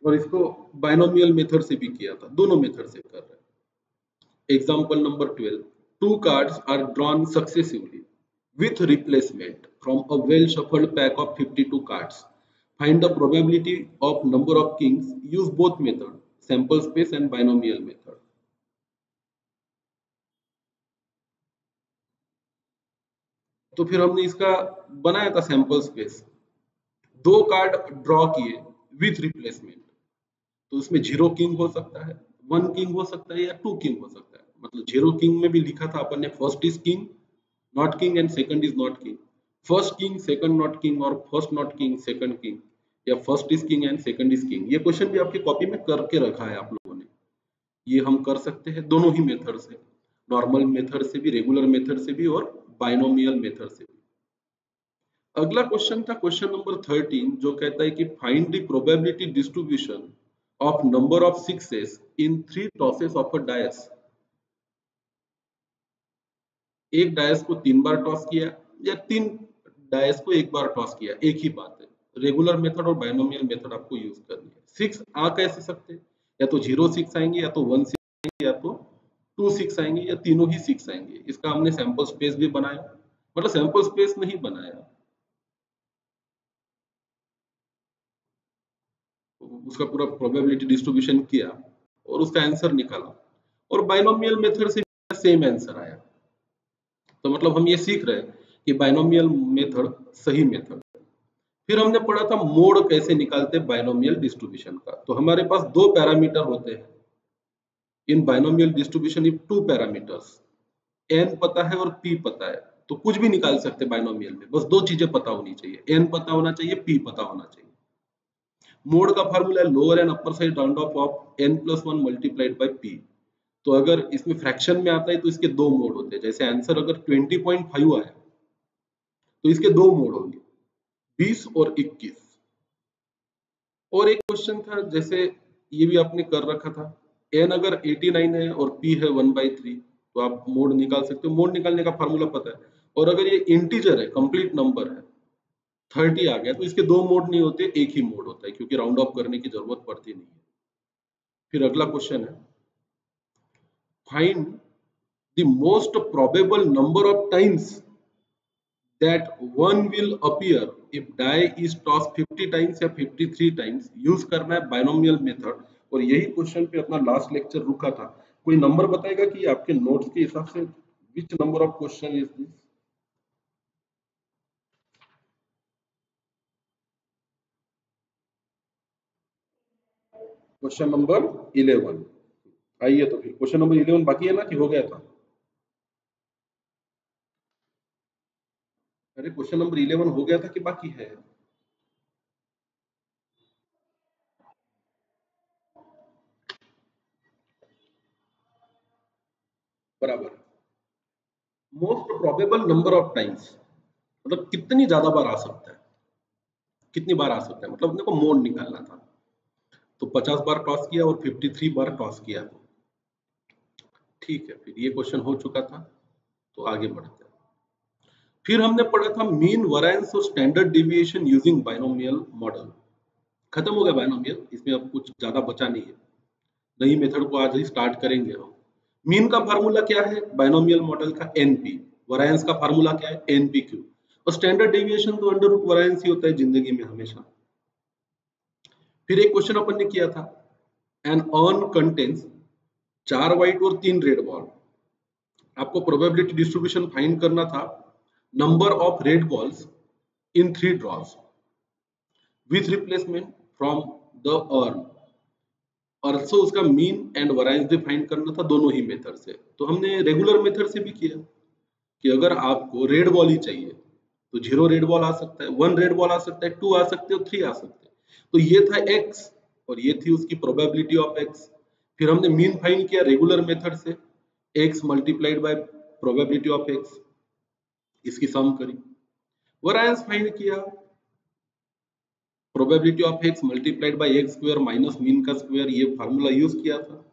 और इसको बाइनोमियल मेथड से भी किया था, दोनों मेथड से कर रहे हैं। Example number 12. Two cards are drawn successively with replacement from a well shuffled pack of 52 cards. Find the probability of number of kings. Use both method, sample space and binomial method. तो फिर हमने इसका बनाया था सैंपल स्पेस, 2 कार्ड ड्रॉ किए विथ रिप्लेसमेंट, तो उसमें 0 किंग हो सकता है, 1 किंग हो सकता है या 2 किंग हो सकता है। मतलब 0 किंग में भी लिखा था अपन ने first is king not king and second is not king, first king second not king और first not king second king, या first is king and second is king. ये क्वेश्चन भी आपकी कॉपी में करके रखा है आप लोगों ने। ये हम कर सकते हैं दोनों ही मेथड से, नॉर्मल मेथड से भी, रेगुलर मेथड से भी और बाइनोमियल मेथड से भी। अगला क्वेश्चन था क्वेश्चन नंबर 13, जो कहता है कि find the probability distribution of number of sixes in 3 tosses of a dice. एक डायस को 3 बार टॉस किया या 3 डायस को 1 बार टॉस किया, एक ही बात है। रेगुलर मेथड और बाइनोमियल मेथड आपको यूज करनी है। 6 आ कैसे सकते हैं, या तो 0 6 आएंगे, या तो 1 6 आएंगे, या तो 2 6 आएंगे, या तीनों ही 6 आएंगे। इसका हमने सैंपल स्पेस भी बनाया, मतलब सैंपल स्पेस नहीं बनाया, उसका पूरा प्रोबेबिलिटी डिस्ट्रीब्यूशन किया और उसका आंसर निकाला, और बाइनोमियल मेथड से सेम आंसर आया। तो मतलब हम ये सीख रहे हैं कि बाइनोमियल मेथड सही मेथड। फिर हमने पढ़ा था मोड कैसे निकालते हैं बाइनोमियल डिस्ट्रीब्यूशन का। तो हमारे पास 2 पैरामीटर होते हैं in binomial distribution, if 2 parameters, n पता है और p पता है, तो कुछ भी निकाल सकते हैं बाइनोमियल में। बस 2 चीजें पता होनी चाहिए, n पता होना चाहिए, p पता होना चाहिए। मोड का फार्मूला है lower and upper side round of n+1 multiplied by p। तो अगर इसमें फ्रैक्शन में आता है तो इसके 2 मोड होते हैं। जैसे आंसर अगर 20.5 आया तो इसके 2 मोड होंगे, 20 और 21। और एक क्वेश्चन था, जैसे ये भी आपने कर रखा था, n अगर 89 है और p है 1/3, तो आप मोड निकाल सकते हो। मोड निकालने का फार्मूला पता है। और अगर ये इंटीजर है, कंप्लीट नंबर है, 30 आ गया, तो इसके 2 मोड नहीं होते, एक ही मोड होता है, क्योंकि राउंड ऑफ करने की जरूरत पड़ती नहीं है। फिर अगला क्वेश्चन है, find the most probable number of times that one will appear if die is tossed 50 times या 53 times। यूज करना है बाइनोमियल मेथड। और यही क्वेश्चन पे अपना लास्ट लेक्चर रुका था। कोई नंबर बताएगा कि आपके नोट्स के हिसाब से which number of question is this? Question number 11। आइए, तो फिर क्वेश्चन नंबर 11 बाकी है ना, कि हो गया था? अरे क्वेश्चन नंबर 11 हो गया था कि बाकी है? बराबर। Most probable number of times मतलब कितनी ज्यादा बार आ सकता है, कितनी बार आ सकता है, मतलब अपने को मोड निकालना था। तो 50 बार टॉस किया और 53 बार टॉस किया। ठीक है, फिर ये क्वेश्चन हो चुका था, तो आगे बढ़ते हैं। फिर हमने पढ़ा था मीन वैरिएंस और standard deviation using binomial model. खत्म हो गया बाइनोमियल, इसमें अब कुछ ज्यादा बचा नहीं है। नई मेथड को आज ही स्टार्ट करेंगे हम। मीन का फार्मूला क्या है बाइनोमियल मॉडल का? एनपी। वैरिएंस का फार्मूला क्या है? एनपीक्यू। और स्टैंडर्ड डेविएशन तो अंडर रूट वैरिएंस ही होता है जिंदगी में हमेशा। फिर एक क्वेश्चन अपन ने किया था, एन अर्न कंटेन्स 4 व्हाइट और 3 रेड बॉल। आपको प्रोबेबिलिटी डिस्ट्रीब्यूशन फाइंड करना था number of red balls in 3 draws with replacement from the urn. Also उसका मीन एंड वैरिएंस भी फाइंड करना था, दोनों ही मेथड से। तो हमने रेगुलर मेथड से भी किया कि अगर आपको रेड बॉल ही चाहिए तो 0 रेड बॉल आ सकता है, 1 रेड बॉल आ सकता है, 2 आ सकते हैं, 3 आ सकते हैं। तो ये था x और ये थी उसकी प्रोबेबिलिटी ऑफ x। फिर हमने मीन फाइंड किया रेगुलर मेथड से, x multiplied by probability of x, इसकी सम करी। वैरिएंस फाइंड किया, probability of x multiplied bye x square minus mean का स्क्वायर, ये फार्मूला यूज किया था।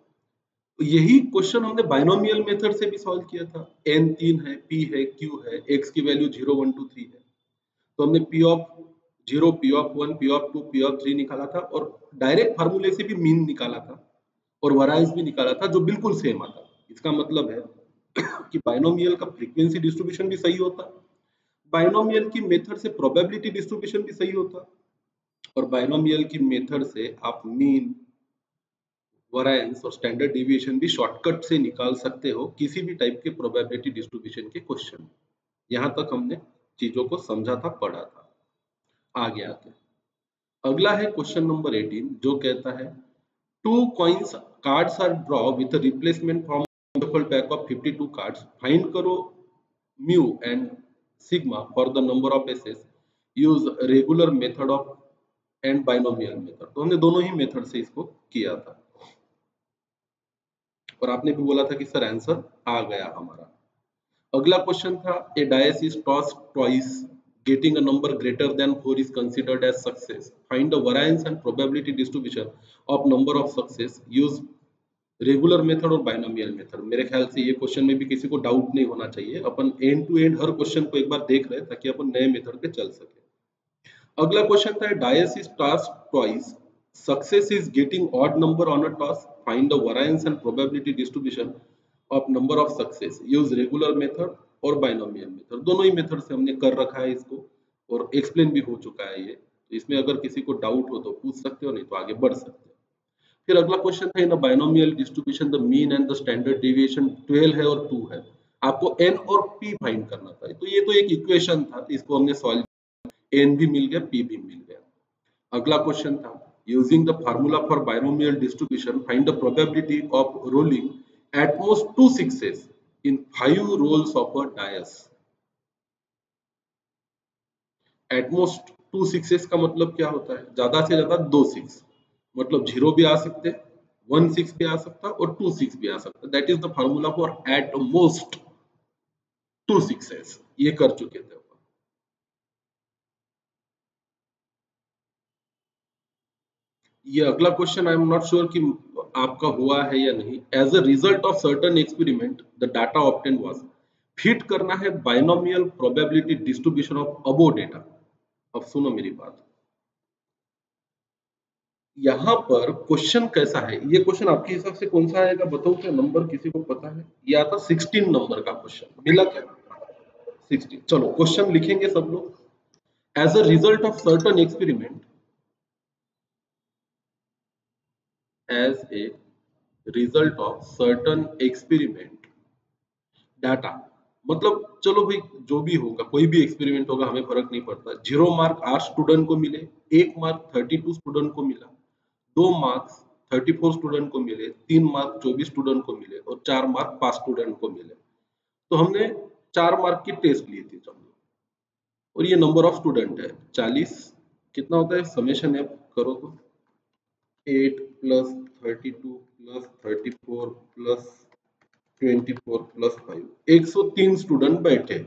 तो यही क्वेश्चन हमने बाइनोमियल मेथड से भी सॉल्व किया था। n 3 है, p है, q है, x की वैल्यू 0 1 2 3 है। तो हमने p of 0, p of 1, p of 2, p of 3 निकाला था, और डायरेक्ट फार्मूले से भी मीन निकाला था और वैरिएंस भी निकाला था, जो बिल्कुल सेम आता। इसका मतलब है कि बाइनोमियल का फ्रीक्वेंसी डिस्ट्रीब्यूशन भी सही होता, बाइनोमियल की मेथड से प्रोबेबिलिटी डिस्ट्रीब्यूशन भी सही होता, और बाइनोमियल की मेथड से आप मीन, वैरिएंस और स्टैंडर्ड डेविएशन भी शॉर्टकट से निकाल सकते हो किसी भी टाइप के प्रोबेबिलिटी डिस्ट्रीब्यूशन के क्वेश्चन। यहाँ तक हमने चीजों को समझा था, पढ़ा था। आगे आते हैं। अगला है क्वेश्चन नंबर 18 जो कहता है two coins cards are draw with replacement from shuffle pack of 52 cards. Find करो mu and sigma for the number of aces. Use regular method of and binomial method. तो हमने दोनों ही मेथड से इसको किया था और आपने भी बोला था कि सर आंसर आ गया हमारा। अगला क्वेश्चन था a dice is toss twice getting a number greater than 4 is considered as success. Find the variance and probability distribution of number of success. Use regular method और बाइनोमियल मेथड। मेरे ख्याल से ये क्वेश्चन में भी किसी को डाउट नहीं होना चाहिए, अपन एंड टू एंड हर क्वेश्चन को एक बार देख रहे हैं ताकि अपन नए मेथड पे चल सके। अगला क्वेश्चन था dice is toss twice success is getting odd number on a toss find the variance and probability distribution of number of success use regular method और बाइनोमियल मेथड। दोनों ही मेथड से हमने कर रखा है इसको और एक्सप्लेन भी हो चुका है ये, तो इसमें अगर किसी को डाउट हो तो पूछ सकते हो, नहीं तो आगे बढ़ सकते हो। फिर अगला क्वेश्चन था in a binomial distribution the mean and the standard deviation 12 है और 2 है, आपको n और p फाइंड करना था। तो ये तो एक इक्वेशन था, इसको हमने सॉल्व, n भी मिल गया, p भी मिल गया। अगला क्वेश्चन था using the formula for binomial distribution find the probability of rolling at most 2 6s in 5 rolls of a dice. At most 2 6s का मतलब क्या होता है? ज्यादा से ज्यादा 2 6, मतलब 0 भी आ सकते हैं, 1 6 भी आ सकता है और 2 6 भी आ सकता है। That is the formula for at most 2 6s। ये कर चुके थे। ये अगला question I am not sure कि आपका हुआ है या नहीं। As a result of certain experiment the data obtain was, fit करना है binomial probability distribution of above data. अब सुनो मेरी बात, यहाँ पर क्वेश्चन कैसा है, ये क्वेश्चन आपके हिसाब से कौन सा आएगा बताओ? क्या नंबर किसी को पता है? ये आता 16 नंबर का क्वेश्चन मिला क्या? 16। चलो क्वेश्चन लिखेंगे सब लोग। As a result of certain experiment, as a result of certain experiment data, मतलब चलो भाई जो भी होगा, कोई भी एक्सपेरिमेंट होगा, हमें फर्क नहीं पड़ता। 0 मार्क 8 स्टूडेंट को मिले, 1 मार्क 32 स्टूडेंट को मिला, 2 मार्क्स 34 स्टूडेंट को मिले, 3 मार्क 24 स्टूडेंट को मिले और 4 मार्क 5 स्टूडेंट को मिले। तो हमने 4 मार्क की टेस्ट ली थी सब लोग और ये नंबर ऑफ स्टूडेंट है 40। कितना होता है समेशन है करो तो 8 plus 32 plus 34 plus 24 plus 5, 103 student बैठे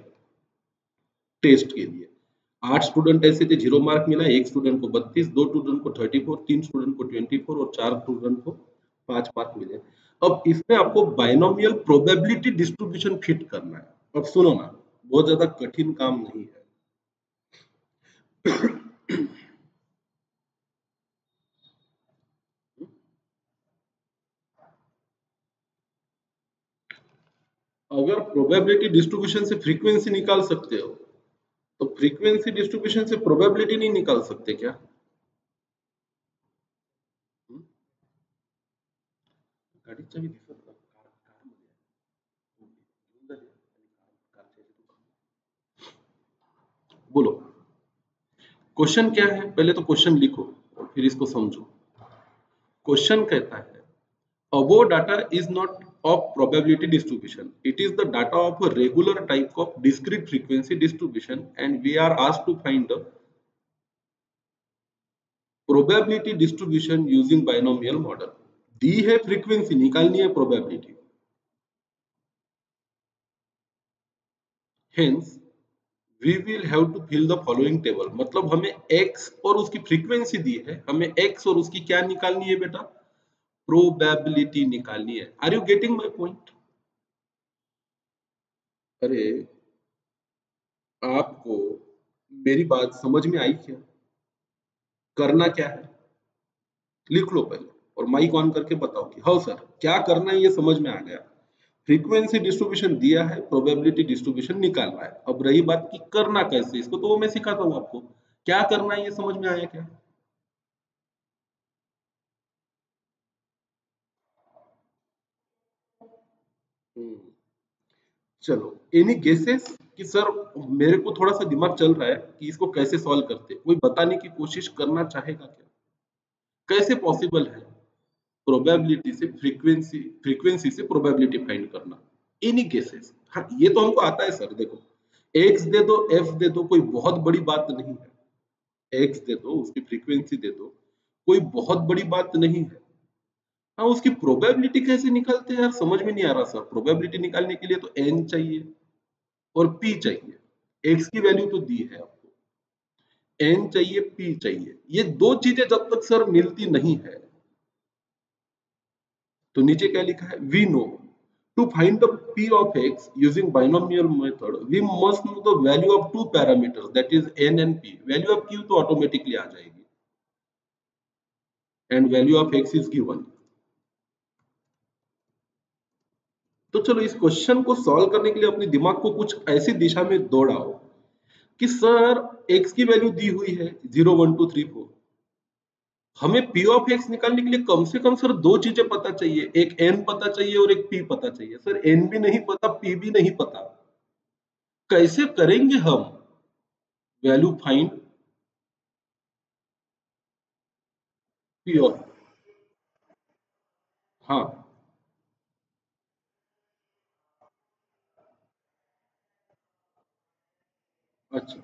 टेस्ट के लिए। 8 स्टूडेंट ऐसे थे 0 मार्क मिला, एक स्टूडेंट को 32, 2 स्टूडेंट को 34, 3 स्टूडेंट को 24 और 4 स्टूडेंट को 5 मार्क मिले। अब इसमें आपको बाइनोमियल प्रोबेबिलिटी डिस्ट्रीब्यूशन फिट करना है। अब सुनो ना, बहुत ज्यादा कठिन काम नहीं है। अगर प्रोबेबिलिटी डिस्ट्रीब्यूशन से फ्रीक्वेंसी निकाल सकते हो तो फ्रीक्वेंसी डिस्ट्रीब्यूशन से प्रोबेबिलिटी नहीं निकाल सकते क्या? हम्म? गाडीच्या चावी दिसत का? कारमध्ये आहे. घेऊन जा ते. कारच्या ह्याच्यात बोलो क्वेश्चन क्या है? पहले तो क्वेश्चन लिखो और फिर इसको समझो। क्वेश्चन कहता है above data is not of probability distribution, it is the data of a regular type of discrete frequency distribution and we are asked to find the probability distribution using binomial model। दी है फ्रीक्वेंसी, निकालनी है probability. Hence we will have to fill the following table, मतलब हमें x और उसकी फ्रीक्वेंसी दी है, हमें x और उसकी क्या निकालनी है बेटा? प्रोबेबिलिटी निकालनी है। Are you getting my point? अरे आपको मेरी बात समझ में आई क्या? करना क्या है लिख लो पहले और माइक ऑन करके बताओ कि हाँ सर क्या करना है, ये समझ में आ गया। फ्रीक्वेंसी डिस्ट्रीब्यूशन दिया है, प्रोबेबिलिटी डिस्ट्रीब्यूशन निकालना है। अब रही बात कि करना कैसे, इसको तो वो मैं सिखाता हूँ आपको। क्या करना है ये समझ में आया क्या? हम्म, चलो एनी गेसेस? कि सर मेरे को थोड़ा सा दिमाग चल रहा है कि इसको कैसे सॉल्व करते, कोई बताने की कोशिश करना चाहेगा क्या? कैसे पॉसिबल है प्रोबेबिलिटी से फ्रीक्वेंसी, फ्रीक्वेंसी से प्रोबेबिलिटी फाइंड करना एनी केसेस? हाँ, ये तो हमको आता है सर। देखो, एक्स दे दो, एफ दे दो, कोई बहुत बड़ी बात नहीं है। एक्स दे दो, उसकी फ्रीक्वेंसी दे दो, कोई बहुत बड़ी बात नहीं है। हाँ, उसकी प्रोबेबिलिटी कैसे निकालते हैं यार, समझ में नहीं आ रहा सर। प्रोबेबिलिटी निकालने के लिए तो एन चाहिए और पी चाहिए। एक्स की वैल्यू तो दी है आपको, एन चाहिए, पी चाहिए। ये दो चीजें जब तक सर मिलती नहीं है, तो नीचे क्या लिखा है, we know to find the p of x using binomial method we must know the value of two parameters, that is n and p। Value of q तो ऑटोमेटिकली आ जाएगी, and value of x is given. तो चलो इस क्वेश्चन को सॉल्व करने के लिए अपने दिमाग को कुछ ऐसी दिशा में दौड़ाओ कि सर x की वैल्यू दी हुई है 0 1 2 3 4, हमें p ऑफ x निकालने के लिए कम से कम सर दो चीजें पता चाहिए, एक n पता चाहिए और एक p पता चाहिए। सर n भी नहीं पता, p भी नहीं पता, कैसे करेंगे हम वैल्यू फाइंड p ऑफ? हाँ, अच्छा,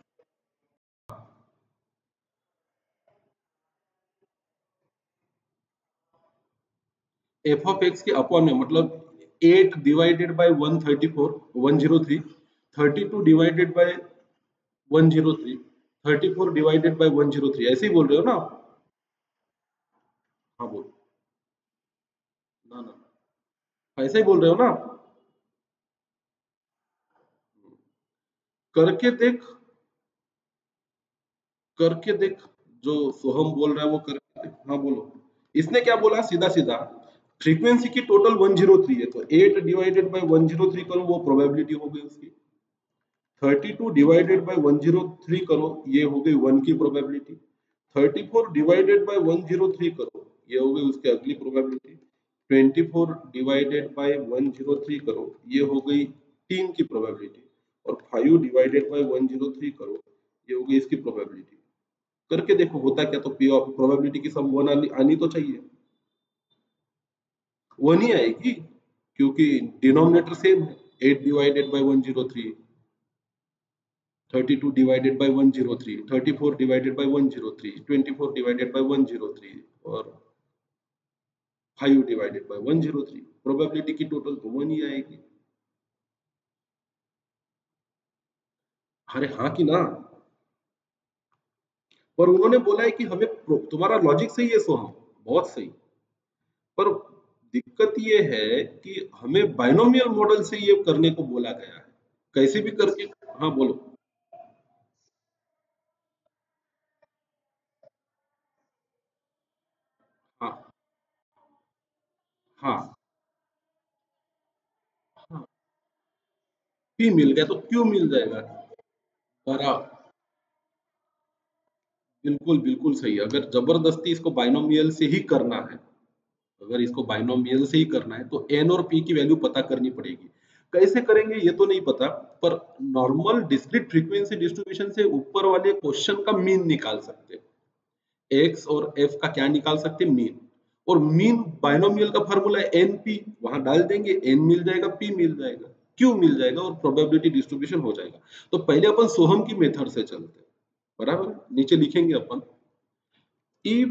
एफ ऑफ एक्स के अपॉन में मतलब 8 divided by 134 103, 32 divided by 103, 34 divided by 103, ऐसे ही बोल रहे हो ना आप? हाँ बोल, ना ना, ऐसे ही बोल रहे हो ना आप? करके देख, करके देख, जो सोहम बोल रहा है वो करके देख। हाँ बोलो। इसने क्या बोला सीधा सीधा, फ्रीक्वेंसी की टोटल 103 है, तो 8 डिवाइडेड बाय 103 करो, वो प्रोबेबिलिटी हो गई उसकी। 32 डिवाइडेड बाय 103 करो, ये हो गई 1 की प्रोबेबिलिटी। 34 डिवाइडेड बाय 103 करो, ये हो गई उसकी अगली प्रोबेबिलिटी। 24 डिवाइडेड बाय 103 करो, ये हो गई 3 की प्रोबेबिलिटी। और 5 डिवाइडेड बाय 103 करो, ये हो गई इसकी प्रोबेबिलिटी। करके देखो होता क्या, तो पी ऑफ प्रोबेबिलिटी की सम 1 आनी तो चाहिए, 1 ही आएगी, क्योंकि डिनोमिनेटर सेम है। 8 divided by 103, 32 divided by 103, 34 divided by 103, 24 divided by 103 और 5 divided by 103। प्रोबेबिलिटी की टोटल तो 1 ही आएगी। अरे हाँ कि ना? पर उन्होंने बोला है कि हमें तुम्हारा लॉजिक सही है सोहम, बहुत सही, पर दिक्कत ये है कि हमें बाइनोमियल मॉडल से ये करने को बोला गया है, कैसे भी करके। हाँ बोलो। हाँ हाँ हाँ, पी मिल गया तो क्यों मिल जाएगा? बराबर, बिल्कुल बिल्कुल सही। अगर जबरदस्ती इसको बाइनोमियल से ही करना है, अगर इसको बाइनोमियल से ही करना है तो एन और पी की वैल्यू पता करनी पड़ेगी। कैसे करेंगे ये तो नहीं पता, पर नॉर्मल डिस्क्रीट फ्रीक्वेंसी डिस्ट्रीब्यूशन से ऊपर वाले क्वेश्चन का मीन निकाल सकते हैं। एक्स और एफ का क्या निकाल सकते हैं, मीन। और मीन बाइनोमियल का फॉर्मूला है एन पी, वहां डाल देंगे, एन मिल जाएगा, पी मिल जाएगा, क्यू मिल जाएगा और प्रोबेबिलिटी डिस्ट्रीब्यूशन हो जाएगा। तो पहले अपन सोहम की मेथड से चलते हैं, बराबर। नीचे लिखेंगे अपन, if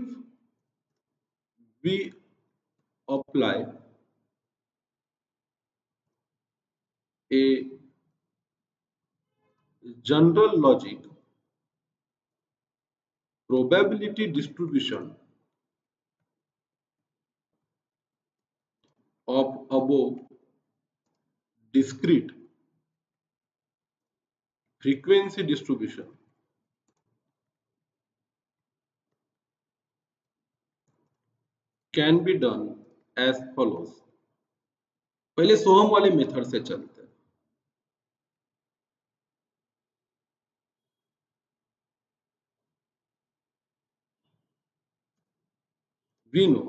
we apply a general logic probability distribution of above discrete frequency distribution can be done as follows। पहले सोहम वाले मेथड से चलते हैं। we know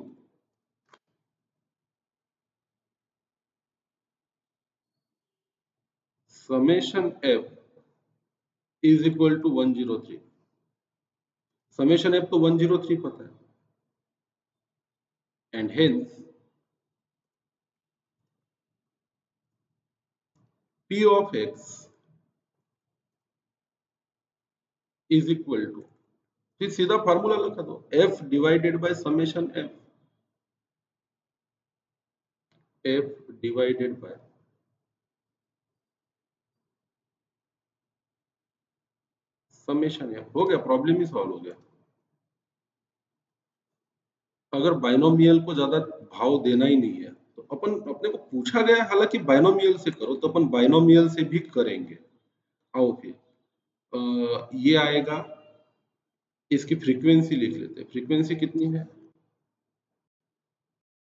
summation f is equal to 103। Summation f तो 103 पता है, and hence P of x is equal to, फिर सीधा फार्मूला लगा दो, f divided by summation f divided by summation f। हो गया, प्रॉब्लम ही सॉल्व हो गया। अगर बाइनोमियल को ज्यादा भाव देना ही नहीं है तो अपन, अपने को पूछा गया है हालांकि बाइनोमियल से करो, तो अपन बाइनोमियल से भी करेंगे। आओ फिर ये आएगा, इसकी फ्रीक्वेंसी लिख लेते हैं। फ्रीक्वेंसी कितनी है?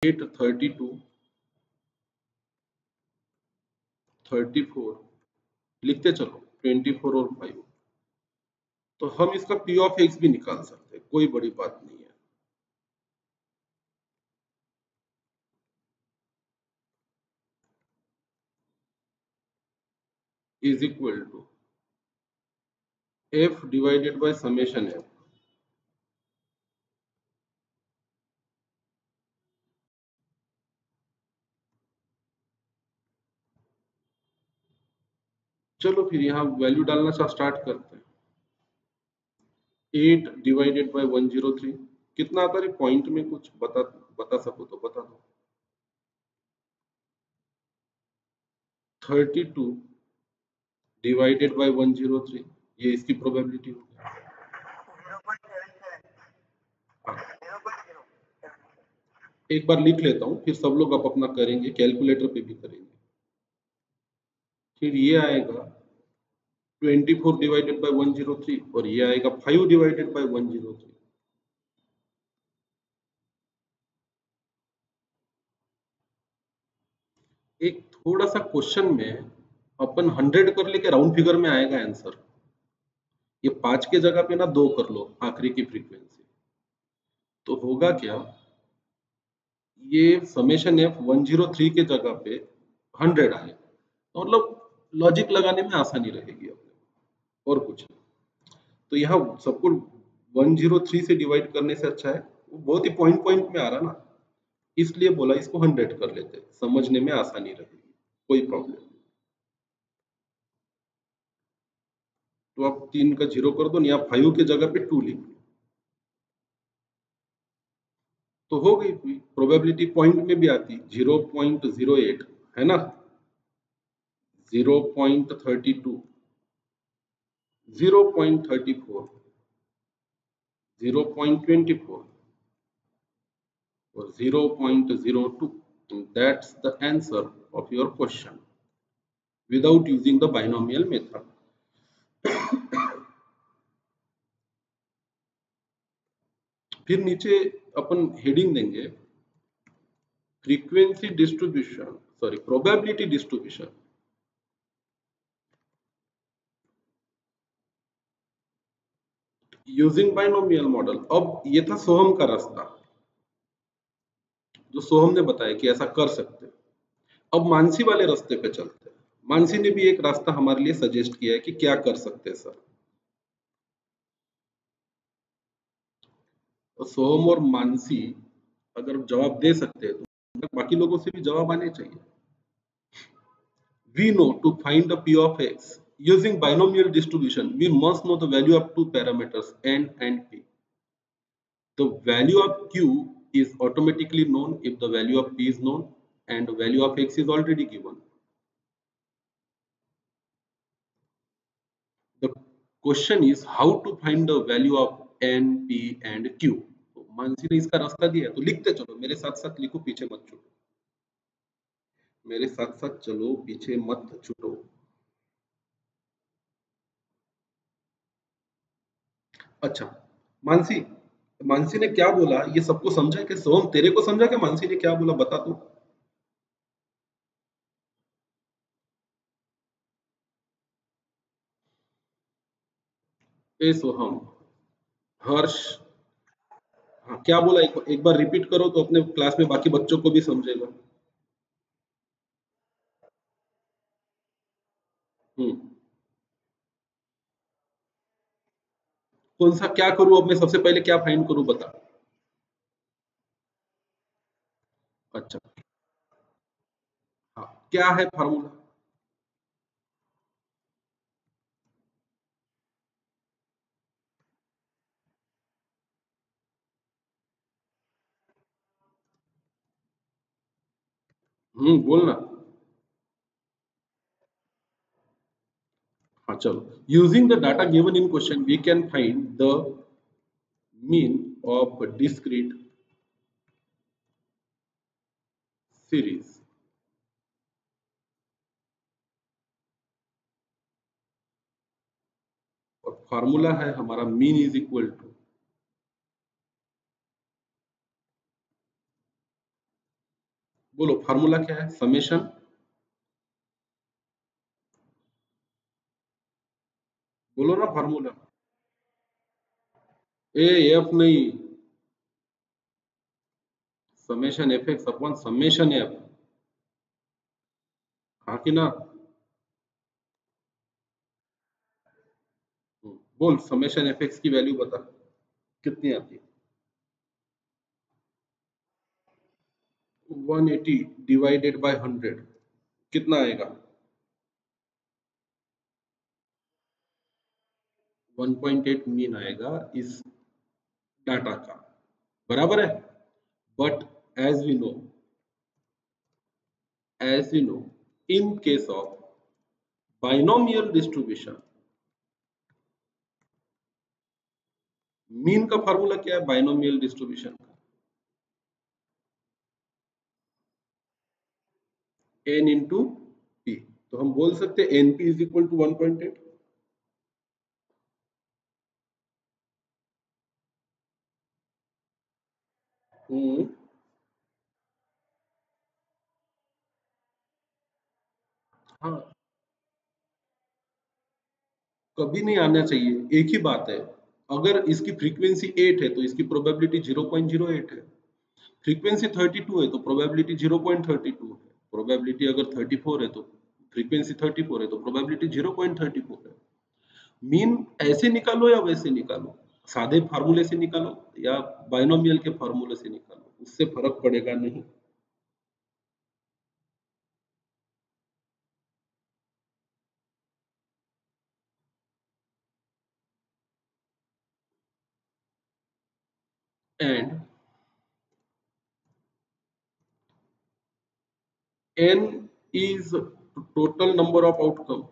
8, 32, 34, लिखते चलो 24 और 5। तो हम इसका P ऑफ x भी निकाल सकते हैं, कोई बड़ी बात नहीं है। Is equal to f divided by summation f। चलो फिर यहाँ वैल्यू डालना स्टार्ट करते हैं। 8 डिवाइडेड बाय 103 कितना आता है? पॉइंट में कुछ बता सको तो बता दो। 32 डिवाइडेड बाय 103, ये इसकी प्रोबेबिलिटी हो गया। एक बार लिख लेता हूँ, फिर सब लोग अपना करेंगे, कैलकुलेटर पे भी करेंगे। फिर ये आएगा 24 डिवाइडेड बाय 103 और ये आएगा 5 डिवाइडेड बाय 103। एक थोड़ा सा क्वेश्चन में अपन 100 कर लेके राउंड फिगर में आएगा आंसर। ये 5 के जगह पे ना 2 कर लो आखिरी की फ्रीक्वेंसी, तो होगा क्या, ये समेशन एफ 103 के जगह पे 100 आए, तो मतलब लॉजिक लगाने में आसानी रहेगी अपने को, और कुछ नहीं। तो यहाँ सबको 103 से डिवाइड करने से अच्छा है, वो बहुत ही पॉइंट पॉइंट में आ रहा ना, इसलिए बोला इसको 100 कर लेते, समझने में आसानी रहेगी, कोई प्रॉब्लम नहीं। तो आप 3 का 0 कर दो, या 5 के जगह पे 2 लिख लो, तो हो गई। प्रोबेबिलिटी पॉइंट में भी आती 0.08 है ना, 0.32, 0.34, 0.24 or 0.02. And that's the answer of your question without using the binomial method. फिर नीचे अपन हेडिंग देंगे frequency distribution, sorry probability distribution using binomial model. अब ये था सोहम का रास्ता, जो सोहम ने बताया कि ऐसा कर सकते हैं। अब मानसी वाले रास्ते पे चलते हैं। मानसी ने भी एक रास्ता हमारे लिए सजेस्ट किया है कि क्या कर सकते हैं सर। तो सोहम और मानसी अगर जवाब दे सकते हैं तो बाकी लोगों से भी जवाब आने चाहिए। We know to find the P of x using binomial distribution, we must know the value of two parameters n and p. The value of q is automatically known if the value of p is known and the value of x is already given. The question is how to find the value of n, p and q. तो मानसी ने इसका रास्ता दिया है, तो लिखते चलो, मेरे साथ साथ लिखो, पीछे मत छूटो, मेरे साथ साथ चलो, पीछे मत छूटो। अच्छा, मानसी, मानसी ने क्या बोला ये सबको समझा कि सोम तेरे को समझा कि मानसी ने क्या बोला, बता तू। ए सोहम, हर्ष, हाँ क्या बोला, एक बार रिपीट करो तो अपने क्लास में बाकी बच्चों को भी समझेगा। हम्म, कौन सा क्या करूं? अब मैं सबसे पहले क्या फाइंड करूं बता। अच्छा, हाँ, क्या है फार्मूला? बोलना। हाँ चलो, using the data given in question we can find the mean of discrete series. और फार्मूला है हमारा मीन इज इक्वल टू, बोलो फार्मूला क्या है? समेशन, बोलो ना फार्मूला। ए एफ नहीं, summation f x upon summation f. हाँ कि ना? बोल, समेशन एफ एक्स की वैल्यू बता कितनी आती है? 180 डिवाइडेड बाय 100 कितना आएगा? 1.8 मीन आएगा इस डाटा का, बराबर है। But as we know, as you know, in case of binomial distribution, mean का फार्मूला क्या है बाइनोमियल डिस्ट्रीब्यूशन का? n into p. तो हम बोल सकते हैं np इज इक्वल टू 1.8। हम्म, हाँ, कभी नहीं आना चाहिए, एक ही बात है। अगर इसकी फ्रीक्वेंसी 8 है तो इसकी प्रोबेबिलिटी 0.08 है। फ्रीक्वेंसी 32 है तो प्रोबेबिलिटी 0.32 है। प्रोबेबिलिटी अगर 34 है तो फ्रीक्वेंसी 34 है तो प्रोबेबिलिटी 0.34 है। मीन ऐसे निकालो या वैसे निकालो, सादे फार्मूले से निकालो या बाइनोमियल के फार्मूले से निकालो, उससे फर्क पड़ेगा नहीं। And n is total number of outcome.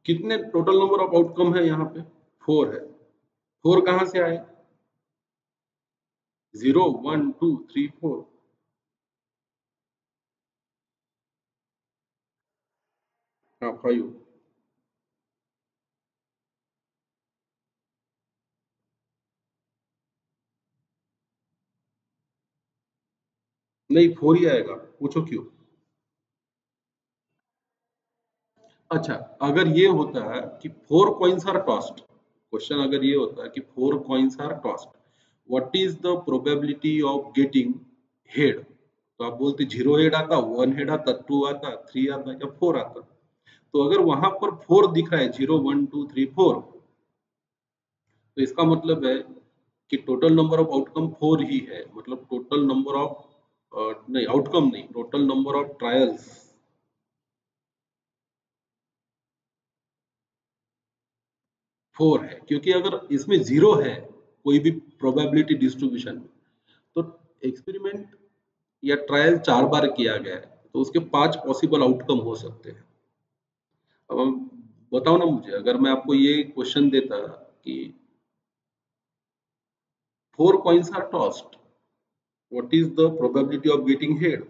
कितने टोटल नंबर ऑफ आउटकम है यहाँ पे? 4 है। 4 कहाँ से आए? 0 1 2 3 4। हाँ 5। नहीं 4 ही आएगा, पूछो क्यों? अच्छा, अगर ये होता है कि 4 कॉइन्स आर टॉस्ड, क्वेश्चन अगर ये होता है कि 4 coins are tossed, what is the probability of getting head? तो आप बोलते 0 हेड आता, 1 हेड आता, 2 आता, 3 आता या 4 आता। तो अगर वहां पर 4 दिख रहा है, 0 1 2 3 4, तो इसका मतलब है कि टोटल नंबर ऑफ आउटकम 4 ही है। मतलब टोटल नंबर ऑफ, नहीं आउटकम नहीं, टोटल नंबर ऑफ ट्रायल्स 4 है। क्योंकि अगर इसमें 0 है कोई भी प्रोबेबिलिटी डिस्ट्रीब्यूशन में, तो एक्सपेरिमेंट या ट्रायल 4 बार किया गया है तो उसके 5 पॉसिबल आउटकम हो सकते हैं। अब हम, बताओ ना मुझे, अगर मैं आपको ये क्वेश्चन देता कि 4 coins are tossed, what is the probability of getting head,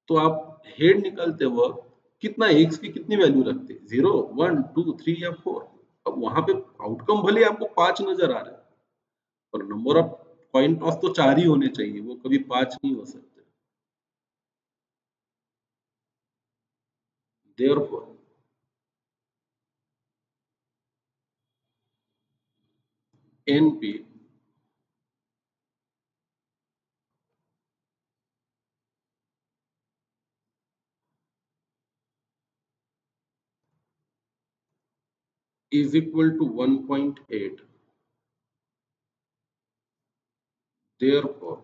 तो आप हेड निकालते वक्त कितना, एक्स की कितनी वैल्यू रखते? 0 1 2 3 या 4? अब वहां पे आउटकम भले आपको 5 नजर आ रहे हैं, पर नंबर ऑफ कॉइन टॉस तो 4 ही होने चाहिए, वो कभी 5 नहीं हो सकते। Therefore NP is equal to 1.8. Therefore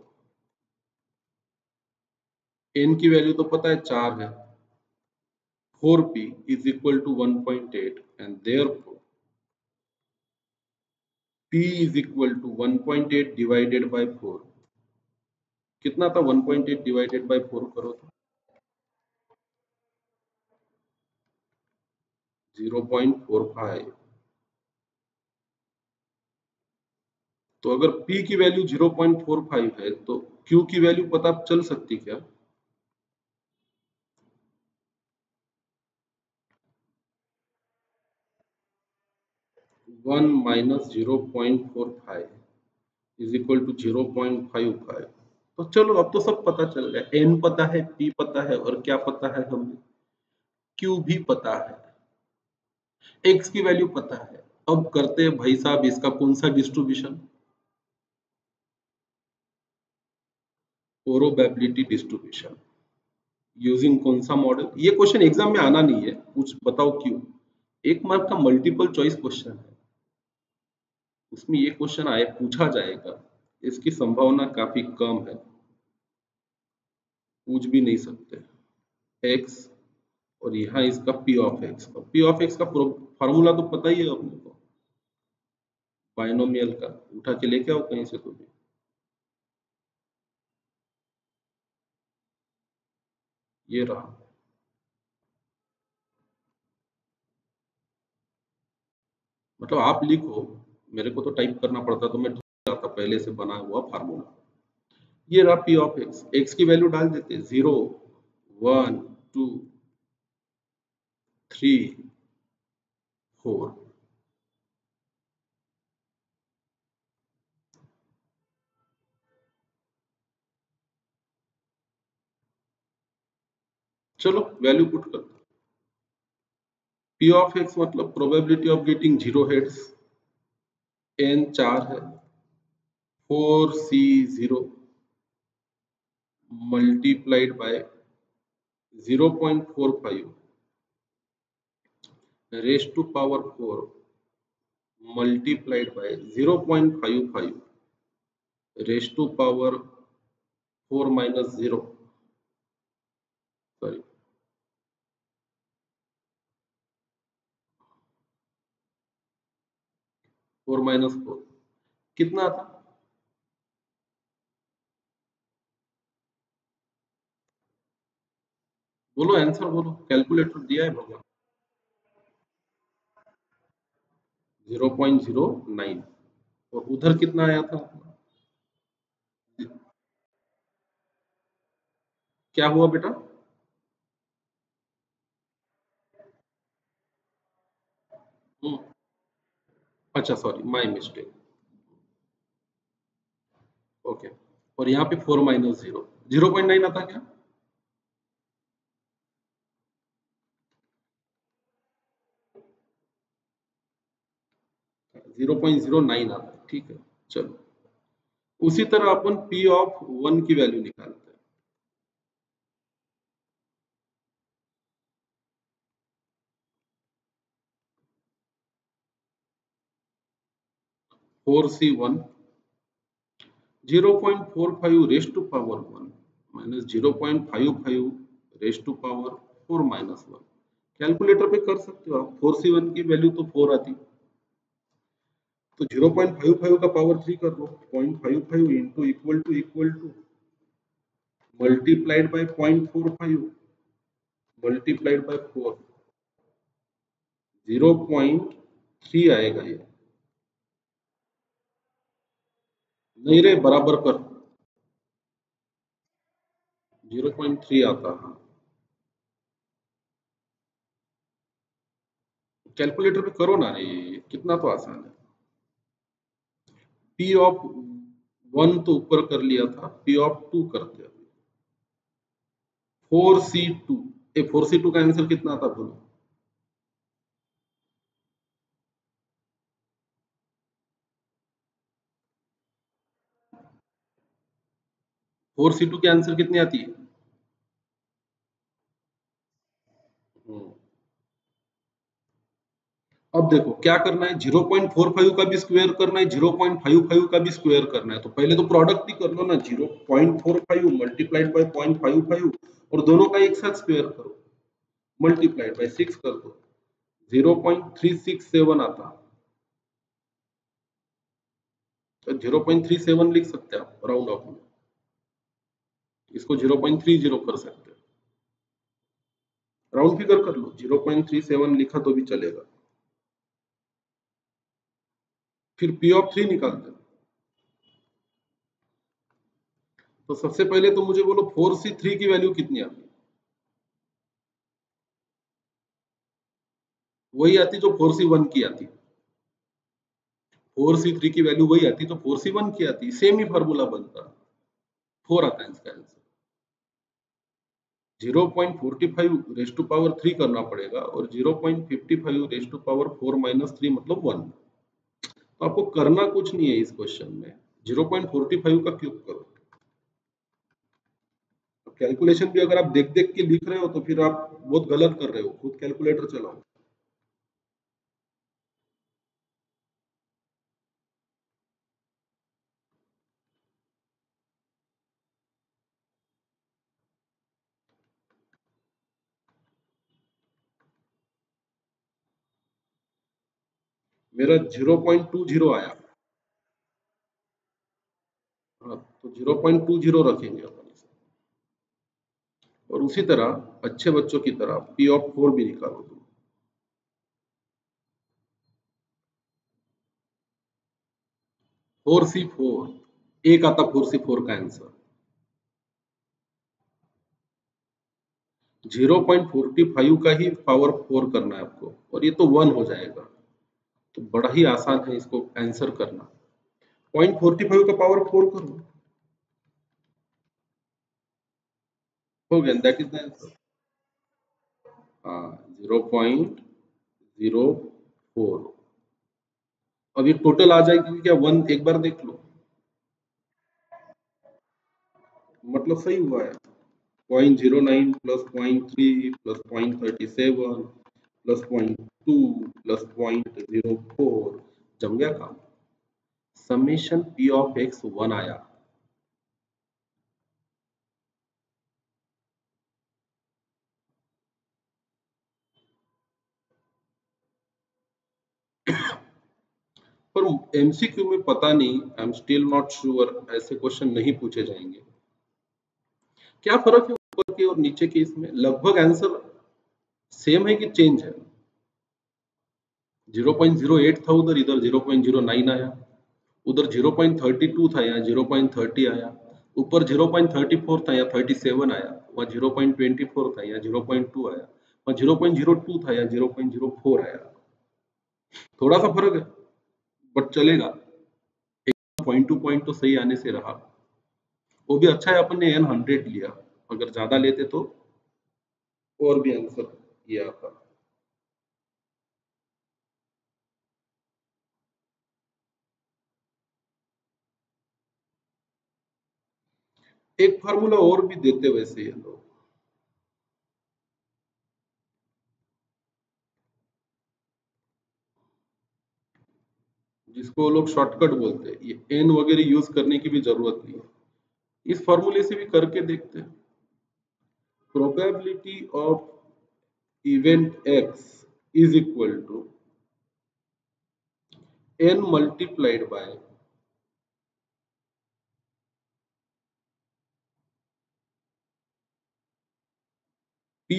n की वैल्यू तो पता है 4 है, 4p is equal to 1.8 and therefore p is equal to 1.8 divided by 4. कितना था 1.8 डिवाइडेड बाय 4 करो तो 0.45. तो अगर p की वैल्यू 0.45 है तो q की वैल्यू पता चल सकती क्या? 1 माइनस 0.45 इज इक्वल टू 0.55. तो चलो अब तो सब पता चल गया, n पता है, p पता है और क्या पता है हमें, q भी पता है, x की वैल्यू पता है. अब करते हैं भाई साहब इसका कौन सा डिस्ट्रीब्यूशन, प्रोबेबिलिटी डिस्ट्रीब्यूशन. यूजिंग कौन सा मॉडल? ये क्वेश्चन एग्जाम में आना नहीं है, कुछ बताओ क्यों. 1 मार्क का मल्टीपल चॉइस क्वेश्चन है, उसमें ये क्वेश्चन आए पूछा जाएगा, इसकी संभावना काफी कम है, पूछ भी नहीं सकते. x और यहाँ इसका p of x, p of x का फॉर्मूला तो पता ही है अपने को, बाइनोमियल का. उठा के लेके आओ कहीं से तो भी. ये रहा. मतलब आप लिखो, मेरे को तो टाइप करना पड़ता तो मैं ढूंढ जाता पहले से बना हुआ फार्मूला. ये रहा p ऑफ x, x की वैल्यू डाल देते 0 1 2 3 4. चलो वैल्यू पुट करते. p ऑफ x मतलब probability of getting 0 heads, n 4 है, 4c0 multiplied by 0.45 raised to power 4 multiplied by 0.55 raised to power 4 minus 0, sorry 4 minus 4. कितना था? बोलो आंसर बोलो, कैलकुलेटर दिया है भगवान. 0.09. और उधर कितना आया था? क्या हुआ बेटा? हम्म, अच्छा सॉरी माय मिस्टेक. ओके. और यहाँ पे 4 माइनस 0, 0.9 आता क्या? 0.09 आता है, ठीक है. चलो उसी तरह अपन p ऑफ 1 की वैल्यू निकालते हैं. 4c1 0.45 raised to power 1 minus 0.55 raised to power 4 minus 1. Calculator पे कर सकते हो आप, 4c1 की वैल्यू तो 4 आती, तो 0.55 का पावर 3 कर दो, 0.55 into equal two multiplied by 0.45 multiplied by 4, 0.3 आएगा ये. नहीं रे, बराबर कर, 0.3 आता. हाँ कैलकुलेटर पे करो ना रे, कितना तो आसान है. p ऑफ 1 तो ऊपर कर लिया था, p ऑफ 2 करते हैं. 4c2, ए 4c2 का आंसर कितना था बोलो? 4c2 के आंसर कितनी आती है? हम्म, अब देखो क्या करना है, 0.45 का भी स्क्वायर करना है, 0.55 का भी स्क्वायर करना है। तो पहले तो प्रोडक्ट ही कर लो ना, 0.45 मल्टीप्लाइड बाय 0.55 और दोनों का एक साथ स्क्वायर करो, मल्टीप्लाइड बाय 6 कर दो, 0.367 आता। तो 0.37 लिख सकते हैं आप राउंड ऑफ में, इसको 0.30 कर सकते हैं, राउंड फिगर कर लो, 0.37 लिखा तो भी चलेगा। फिर पी ऑफ 3 निकालते हैं। तो सबसे पहले तो मुझे बोलो 4C3 की वैल्यू कितनी आती है? वही आती जो 4C1 की आती। 4C3 की वैल्यू वही आती तो 4C1 की आती, सेम ही फार्मूला बनता, 4 आता है इसका आंसर। 0.45 रेस टू पावर 3 करना पड़ेगा और 0.55 रेस टू पावर 4 माइनस 3 मतलब 1। तो आपको करना कुछ नहीं है इस क्वेश्चन में, 0.45 का क्यूब करो। कैलकुलेशन भी अगर आप देख देख के लिख रहे हो तो फिर आप बहुत गलत कर रहे हो, खुद कैलकुलेटर चलाओ। मेरा 0.20 आया। हाँ, तो 0.20 रखेंगे अपन इसे। और उसी तरह अच्छे बच्चों की तरह पी ऑफ 4 भी निकालो तुम। 4C4 एक आता, 4C4 का आंसर 0.45 का ही पावर 4 करना है आपको और ये तो 1 हो जाएगा। तो बड़ा ही आसान है इसको आंसर करना। 0.45 का पावर 4 करो, हो गया, दैट इज द आंसर। हाँ, 0.04। अब ये टोटल आ जाएगी क्या 1, एक बार देख लो, मतलब सही हुआ है। 0.09 प्लस 0.3 प्लस 0.37 प्लस 0.2 प्लस 0.04, जम गया काम। समेशन पी ऑफ एक्स 1 आया। पर एमसीक्यू में पता नहीं, I am still not sure, ऐसे क्वेश्चन नहीं पूछे जाएंगे। क्या फर्क है ऊपर के और नीचे के इसमें? लगभग आंसर सेम है कि चेंज है? 0.08 था उधर, इधर 0.09 आया, उधर 0.32 था, यहाँ 0.30 आया, ऊपर 0.34 था, यहाँ 37 आया, वहाँ 0.24 था, यहाँ 0.2 आया, वहाँ 0.02 था, यहाँ 0.04 आया। थोड़ा सा फर्क है बट चलेगा, पॉइंट टू पॉइंट तो सही आने से रहा। वो भी अच्छा है अपन ने N100 लिया, अगर ज्यादा लेते तो और भी आंसर ये आता। एक फार्मूला और भी देते वैसे ये लोग, जिसको वो लोग शॉर्टकट बोलते हैं, ये एन वगैरह यूज करने की भी जरूरत नहीं है, इस फॉर्मूले से भी करके देखते हैं। Probability of event x is equal to n multiplied by p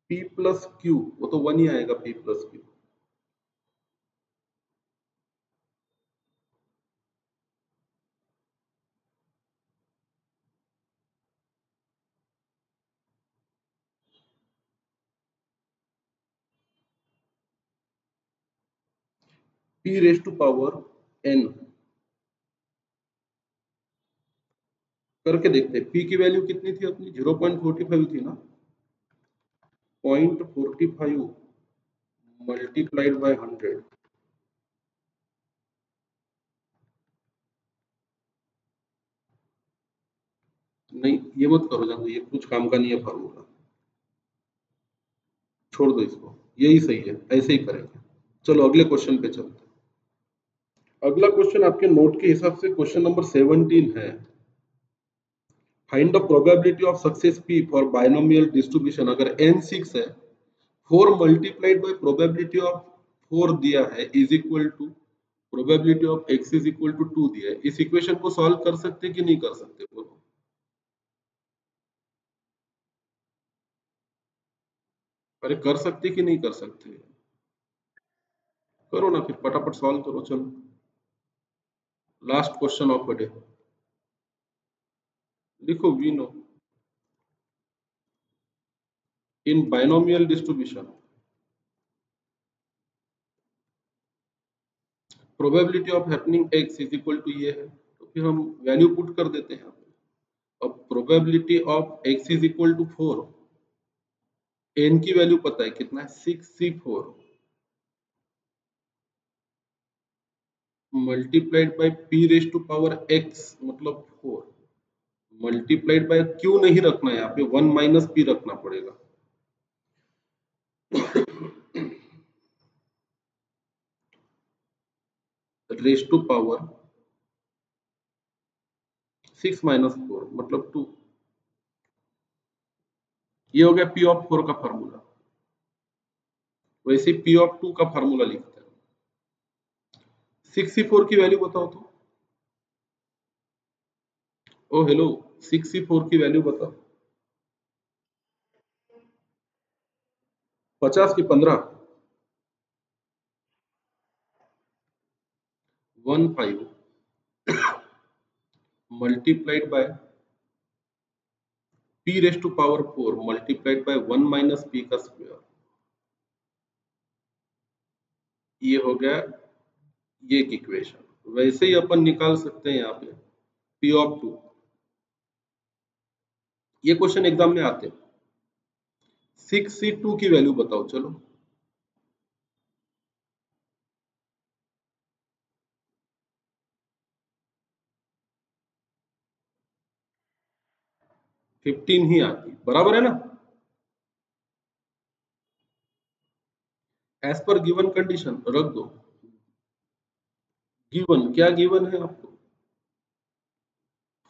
p plus q, वो तो 1 ही आएगा, p plus q. p raise to power n करके देखते हैं। p की वैल्यू कितनी थी अपनी, 0.45 थी ना, 0.45 मल्टीप्लाइड बाय 100। नहीं ये मत करो जान, ये कुछ काम का नहीं है फार्मूला, छोड़ दो इसको, यही सही है, ऐसे ही करेंगे। चलो अगले क्वेश्चन पे चलते हैं। अगला क्वेश्चन आपके नोट के हिसाब से क्वेश्चन नंबर 17 है। Find the probability of success P for binomial distribution. अगर n 6 है, 4 मल्टीप्लाइड बाय प्रोबेबिलिटी ऑफ 4 दिया है is equal to probability of x is equal to 2 दिया है। इस इक्वेशन को सॉल्व कर सकते कि नहीं कर सकते बोलो? अरे कर सकते कि नहीं कर सकते? करो ना फिर, फटाफट सॉल्व करो चलो। Last question of the day, लिखो we know in binomial distribution probability of happening x is equal to ये है, तो फिर हम वैल्यू पुट कर देते हैं यहाँ पे। अब probability of x is equal to 4, n की वैल्यू पता है कितना है 6c4 multiplied by p raise to power x मतलब 4 मल्टीप्लाइड बाय क्यू नहीं रखना है यहाँ पे, 1 माइनस p रखना पड़ेगा। रेज टू पावर 6 माइनस 4 मतलब 2। ये हो गया p ऑफ 4 का फार्मूला। वैसे p ऑफ 2 का फार्मूला लिखते हैं। 6c4 की वैल्यू बताओ तो। ओ हेलो, 6c4 की वैल्यू बताओ। 50 की 15, 15 multiplied by p raise to power 4 multiplied by 1 minus p का स्क्वायर। ये हो गया ये एक इक्वेशन। वैसे ही अपन निकाल सकते हैं यहाँ पे p ऑफ 2। ये क्वेश्चन एग्जाम में आते हैं। 6c2 की वैल्यू बताओ चलो। फिफ्टीन ही आती, बराबर है ना? एज पर गिवन कंडीशन रख दो। गिवन क्या गिवन है आपको?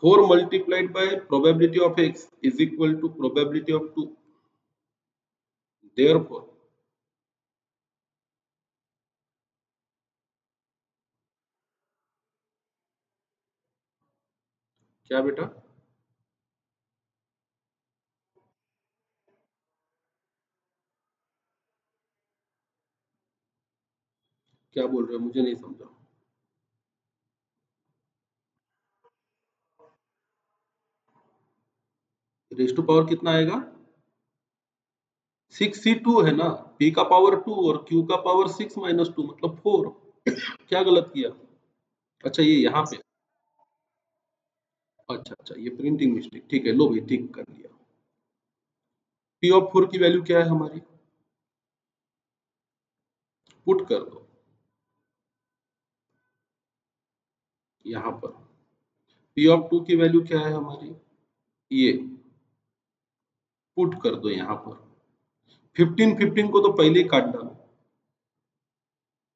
4 multiplied by probability of x is equal to probability of 2। Therefore क्या बेटा? क्या बोल रहे हो, मुझे नहीं समझा। रेज टू पावर कितना आएगा? 6c2 है ना, p का पावर 2 और q का पावर 6 माइनस 2 मतलब 4। क्या गलत किया? अच्छा ये यहाँ पे, अच्छा अच्छा ये प्रिंटिंग मिस्टेक, ठीक है, लो भाई ठीक कर लिया। p ऑफ 4 की वैल्यू क्या है हमारी? पुट कर दो यहाँ पर। p ऑफ 2 की वैल्यू क्या है हमारी? ये पुट कर दो यहाँ पर। 15 15 को तो पहले ही काट डालो।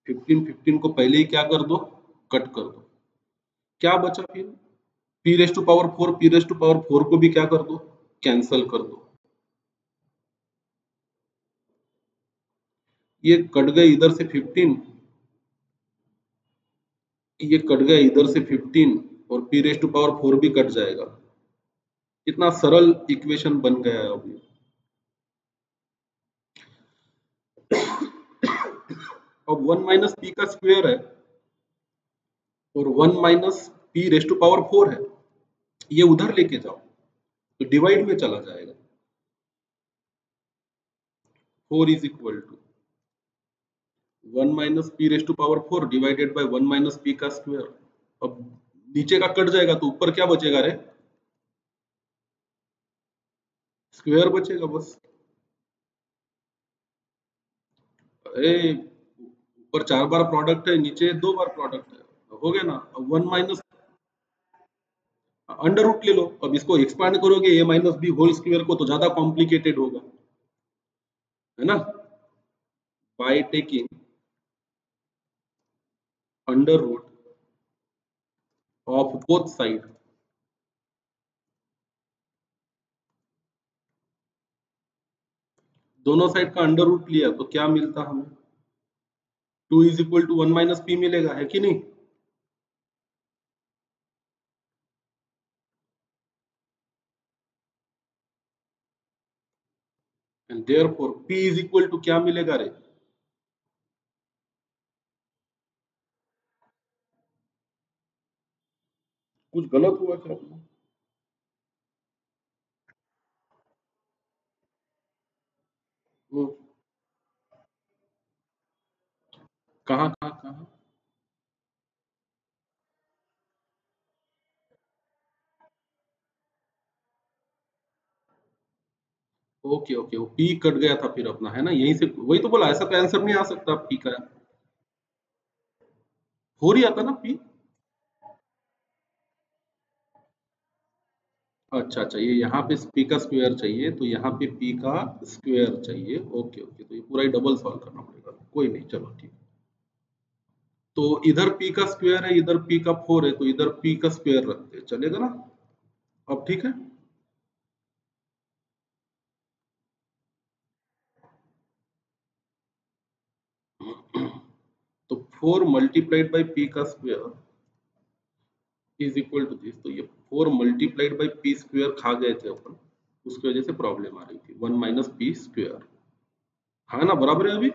15 15 को पहले ही क्या कर दो, कट कर दो। क्या बचा फिर? p raise to power 4, p raise to power 4 को भी क्या कर दो, कैंसल कर दो। ये कट गए इधर से 15, ये कट गया इधर से 15 और p रेज टू पावर 4 भी कट जाएगा। कितना सरल इक्वेशन बन गया है अभी। अब 1 माइनस p का स्क्वायर है और 1 minus p raise to power 4 है, ये उधर लेके जाओ तो डिवाइड में चला जाएगा। 4 is equal to 1 minus p raise to power 4 divided by 1 minus p का स्क्वायर। अब नीचे का कट जाएगा तो ऊपर क्या बचेगा रे? स्क्वायर बचेगा बस। ऊपर 4 बार प्रोडक्ट है, नीचे 2 बार प्रोडक्ट है, हो गया ना। अब 1 माइनस अंडर रूट ले लो। अब इसको एक्सपांड करोगे a minus b whole square को, तो ज्यादा कॉम्प्लिकेटेड होगा, है ना। By taking under root of both side, दोनों साइड का अंडर रूट लिया तो क्या मिलता हमें, 2 is equal to 1 minus p मिलेगा, है कि नहीं। And therefore p is equal to क्या मिलेगा रे, कुछ गलत हुआ क्या अपना। वो कहाँ कहाँ कहाँ। ओके ओके, वो पी कट गया था फिर अपना, है ना, यहीं से वही तो बोला, ऐसा तो आंसर नहीं आ सकता पी का, हो रही आता ना पी। अच्छा अच्छा, ये यहाँ पे पी का स्क्वायर चाहिए, तो यहाँ पे पी का स्क्वायर चाहिए। ओके ओके, तो ये पूरा ही डबल सॉल्व करना पड़ेगा, कोई नहीं, चलो ठीक। तो इधर पी का स्क्वायर है, इधर पी का 4 है, तो इधर पी का स्क्वायर रखते हैं, चलेगा ना। अब ठीक है। तो 4 मल्टीप्लाइड बाई पी का square is equal to this, तो ये 4 मल्टीप्लाइड बाई पी स्क्वायर खा गए थे अपन, उसकी वजह से प्रॉब्लम आ रही थी, 1 माइनस पी स्क्वायर, हाँ ना, बराबर है अभी।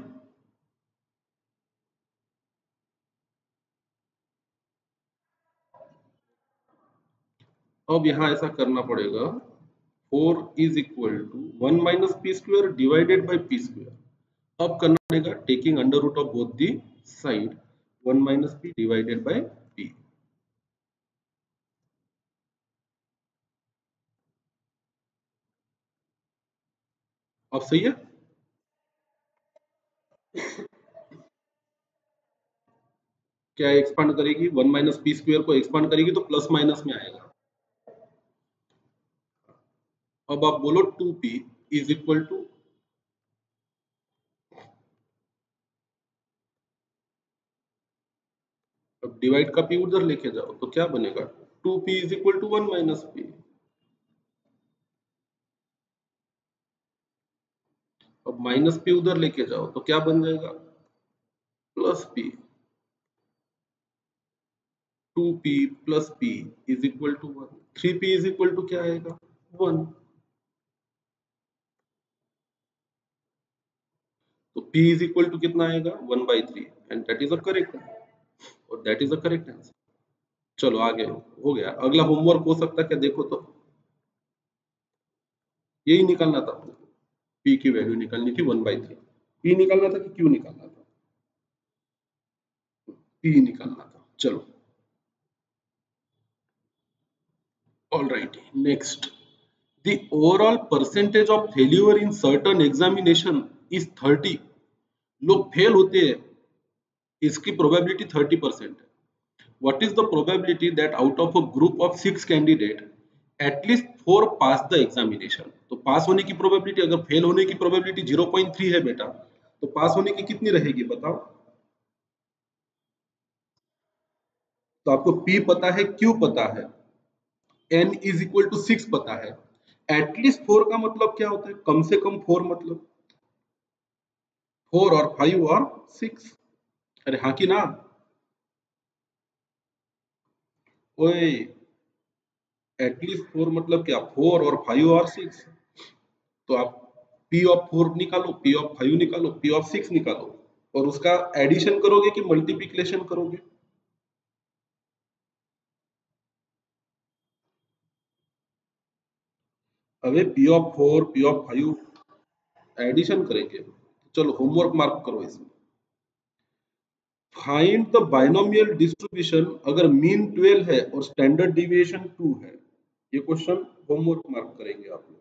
अब यहाँ ऐसा करना पड़ेगा, 4 is equal to 1 minus p square divided by p square. अब करना पड़ेगा taking under root of both the side, 1 minus p divided by p. अब सही है। क्या एक्सपांड करेगी, 1 माइनस पी स्क्वायर को एक्सपांड करेगी तो प्लस माइनस में आएगा। अब आप बोलो 2p इज इक्वल टू, अब डिवाइड का p उधर लेके जाओ तो क्या बनेगा, 2p is equal to 1 minus p। अब माइनस p उधर लेके जाओ तो क्या बन जाएगा, plus p। 2p plus p is equal to 1, 3p is equal to क्या आएगा, 1। तो p इज इक्वल टू कितना आएगा, 1/3, and that is a correct, और that is a correct answer. चलो आगे, हो गया। अगला होमवर्क हो सकता है क्या, देखो तो, यही निकालना था आपको, p की वैल्यू निकालनी थी 1/3। p निकालना था कि q निकालना था, p निकालना था। चलो, all right, next. The overall percentage of failure in certain examination is 30. लोग फेल होते हैं, इसकी probability 30% है। What is the probability that out of a group of 6 candidate at least 4 pass the examination? तो पास होने की probability, अगर फेल होने की probability 0.3 है बेटा, तो पास होने की कितनी रहेगी बताओ। तो आपको P पता है, Q पता है, N इज इक्वल टू 6 पता है, एटलीस्ट 4 का मतलब क्या होता है, कम से कम 4 मतलब 4 और 5 और 6। अरे हाँ कि ना, ओए, एटलीस्ट 4 मतलब क्या, 4 और 5 और 6। तो आप P ऑफ 4 निकालो, P ऑफ 5 निकालो, P ऑफ 6 निकालो, और उसका एडिशन करोगे कि मल्टीप्लिकेशन करोगे। अबे P of 4 P of 5 addition करेंगे। चलो होमवर्क मार्क करो इसमें। फाइंड द बाइनोमियल डिस्ट्रीब्यूशन अगर मीन 12 है और स्टैंडर्ड डिविएशन 2 है। ये क्वेश्चन होमवर्क मार्क करेंगे आप लोग।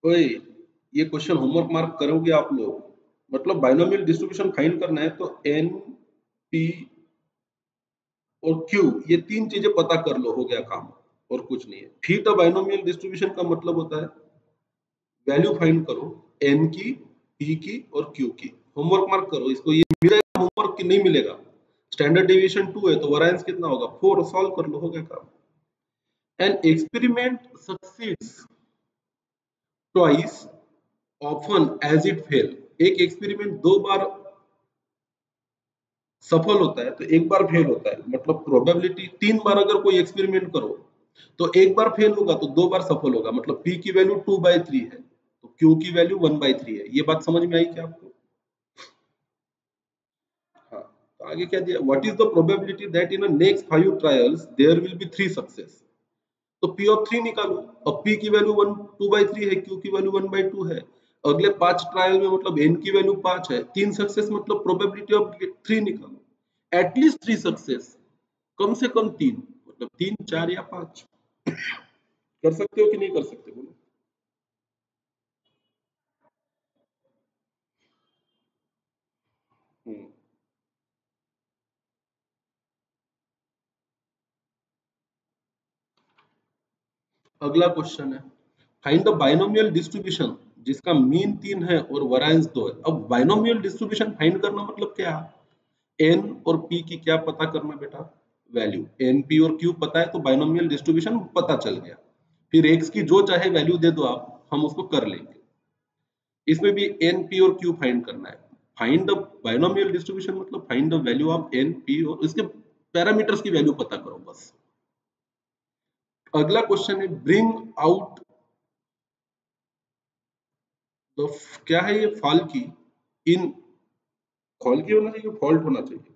ओए, ये क्वेश्चन होमवर्क मार्क करोगे आप लोग? मतलब बाइनोमियल डिस्ट्रीब्यूशन फाइंड करना है तो एन, पी और क्यू, ये तीन चीजें पता कर लो, हो गया काम, और कुछ नहीं है। थीटा बाइनोमियल डिस्ट्रीब्यूशन का मतलब होता है वैल्यू फाइंड करो एन की, पी की और क्यू की। होमवर्क मार्क करो इसको, ये मिलेगा होमवर्क की नहीं मिलेगा। स्टैंडर्ड डेविएशन 2 है तो वरायंस कितना होगा 4, सॉल्व कर लो, हो गया काम। An experiment succeeds twice often as it fail. एक एक्सपेरिमेंट दो बार सफल होता है तो एक बार फेल होता है, मतलब प्रोबेबिलिटी, तीन बार अगर कोई एक्सपेरिमेंट करो तो एक बार फेल होगा तो दो बार सफल होगा, मतलब पी की वैल्यू 2/3 है तो क्यू की वैल्यू 1/3 है। ये बात समझ में आई क्या आपको? हाँ, तो आगे क्या दिया, what is the probability that in next 5 trials there will be 3 success. तो पी ऑफ 3 निकालो। अब पी की वैल्यू 2/3 है, क्यू की वैल्यू 1/2 है। अगले 5 ट्रायल में मतलब एन की वैल्यू 5 है, 3 सक्सेस मतलब प्रोबेबिलिटी ऑफ 3 निकालो। एटलीस्ट 3 सक्सेस, कम से कम 3, मतलब 3, 4 या 5। कर सकते हो कि नहीं कर सकते बोलो? हम्म। अगला क्वेश्चन है, फाइंड द बाइनोमियल डिस्ट्रीब्यूशन जिसका मीन 3 है और वरायंस 2 है। अब बाइनोमियल डिस्ट्रीब्यूशन फाइंड करना मतलब क्या? एन और पी की क्या पता करना बेटा? वैल्यू। एन, पी और क्यू पता है तो बाइनोमियल डिस्ट्रीब्यूशन पता चल गया। फिर एक्स की जो चाहे वैल्यू दे दो आप, हम उसको कर लेंगे। इसमें भी एन, पी और क्यू फाइंड करना है। फाइंड द बाइनोमियल डिस्ट्रीब्यूशन मतलब find the value of n, p और इसके पैरामीटर्स की वैल्यू पता करो बस। अगला क्वेश्चन है, ब्रिंग आउट द, क्या है ये, फॉल की इन, फॉल की होना चाहिए, फॉल्ट होना चाहिए,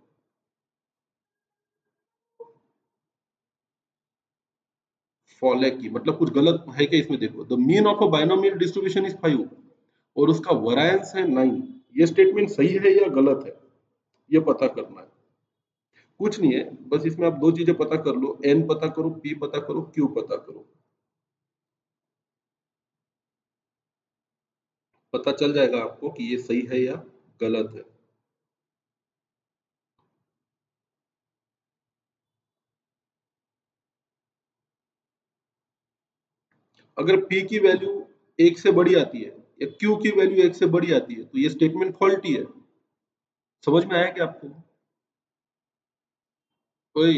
फॉल की मतलब कुछ गलत है क्या इसमें? देखो, the mean of a binomial distribution is 5 और उसका वरायंस है 9। ये स्टेटमेंट सही है या गलत है, ये पता करना है। कुछ नहीं है, बस इसमें आप दो चीजें पता कर लो, एन पता करो, पी पता करो, क्यू पता करो, पता चल जाएगा आपको कि ये सही है या गलत है। अगर p की वैल्यू एक से बड़ी आती है या q की वैल्यू एक से बड़ी आती है तो ये स्टेटमेंट फॉल्टी है। समझ में आया क्या आपको? कोई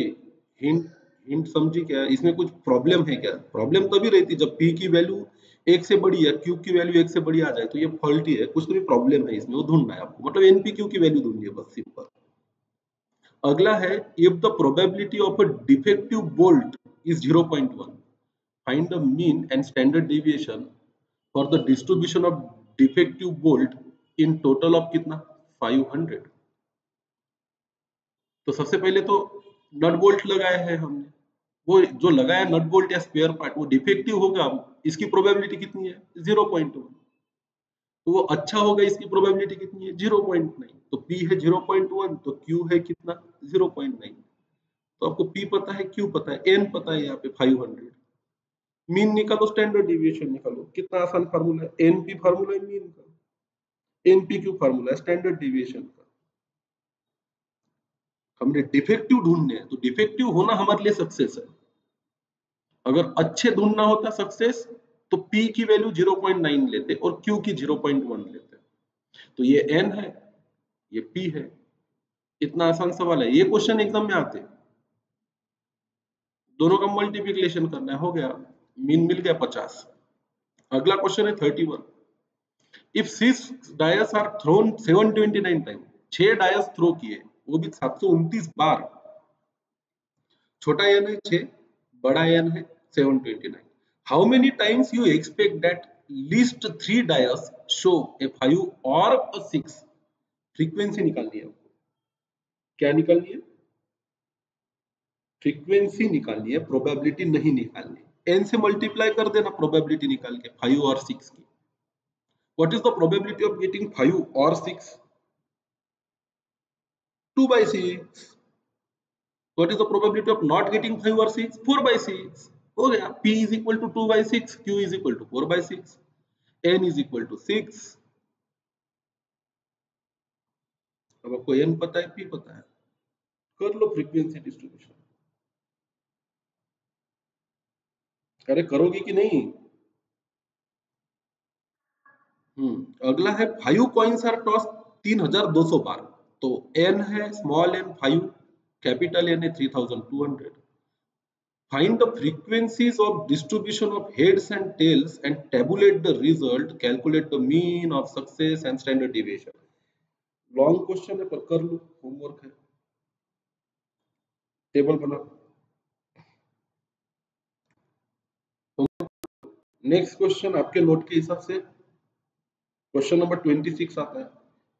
हिंट, हिंट समझी क्या? इसमें कुछ प्रॉब्लम है क्या? प्रॉब्लम तभी रहती है जब p की वैल्यू एक से बड़ी या q की वैल्यू एक से बड़ी आ जाए तो ये फॉल्टी है, कुछ तो भी प्रॉब्लम है इसमें, वो ढूंढना है आपको, मतलब npq की वैल्यू ढूंढनी है बस, सिंपल। अगला है, if the probability of a defective bolt is 0.1, find the mean and standard deviation for the distribution of defective bolt in total of कितना, 500। तो सबसे पहले तो नट बोल्ट लगाया है हमने, वो जो लगाया नट बोल्ट या स्पेयर पार्ट वो डिफेक्टिव होगा, इसकी प्रोबेबिलिटी कितनी है 0.1। तो वो अच्छा होगा, इसकी प्रोबेबिलिटी कितनी है 0.9। तो P है 0.1 तो Q है कितना 0.9। तो आपको P पता है, Q पता है, N पता है, यहाँ पे 500। मीन निकालो, स्टैंडर्ड डिविएशन निकालो, कितना आसान फार्मूला है, एनपी फार्मूला है मीन का, एनपीक्यू फार्मूला है स्टैंडर्ड डिविएशन का। हमने डिफेक्टिव ढूंढने हैं तो डिफेक्टिव होना हमारे लिए सक्सेस है। अगर अच्छे ढूंढना होता सक्सेस तो P की वैल्यू 0.9 लेते और Q की 0.1 लेते। तो ये N है, ये P है। इतना आसान सवाल है, ये क्वेश्चन एग्जाम में आते हैं। दोनों का मल्टीप्लिकेशन करना है, हो गया, मीन मिल गया 50। अगला क्वेश्चन है 31, if 6 dice are thrown 729 time, 6 dice throw किए वो भी 729 बार। छोटा एन है 6, बड़ा एन है 729। How many times you expect that least 3 dice show a 5 और अ 6? फ्रीक्वेंसी निकालनी है आपको। क्या निकालनी है? फ्रीक्वेंसी निकालनी है, प्रोबेबिलिटी नहीं निकालनी। एन से मल्टीप्लाई कर देना प्रोबेबिलिटी निकाल के 5 और 6 की। What is the probability of getting 5 और 6? 2/6। What is the probability of not getting 5 or 6? 4/6। हो गया, P is equal to 2/6, Q is equal to 4/6। n is equal to 6। अब आपको n पता है, p पता है, कर लो फ्रीक्वेंसी डिस्ट्रीब्यूशन। अरे करोगी कि नहीं? अगला है 5 कॉइन्स आर टॉस 3200 बार। तो n है स्मॉल n 5, कैपिटल N है 3200। Find the frequencies of distribution of heads and tails and tabulate the result. Calculate the mean of success and standard deviation. Long question है पर कर लो, होमवर्क है। टेबल बना। नेक्स्ट क्वेश्चन आपके नोट के हिसाब से क्वेश्चन नंबर 26 आता है।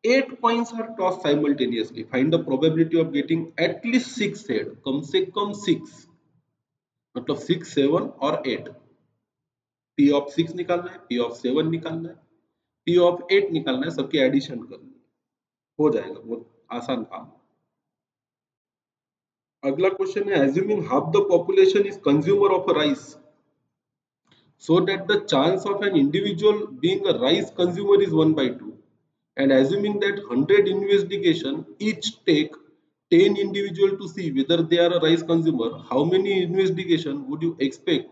8 coins are tossed simultaneously. Find the probability of getting at least 6 head. कम से कम 6, मतलब 6, 7 और 8। P of 6 निकालना है, P of 7 निकालना है, P of 8 निकालना है, सबकी एडिशन करनी है, हो जाएगा, बहुत आसान काम। अगला क्वेश्चन है, assuming half the population is consumer of a rice, so that the chance of an individual being a rice consumer is 1/2, and assuming that 100 investigation each take 10 individual to see whether they are a rice consumer, how many investigation would you expect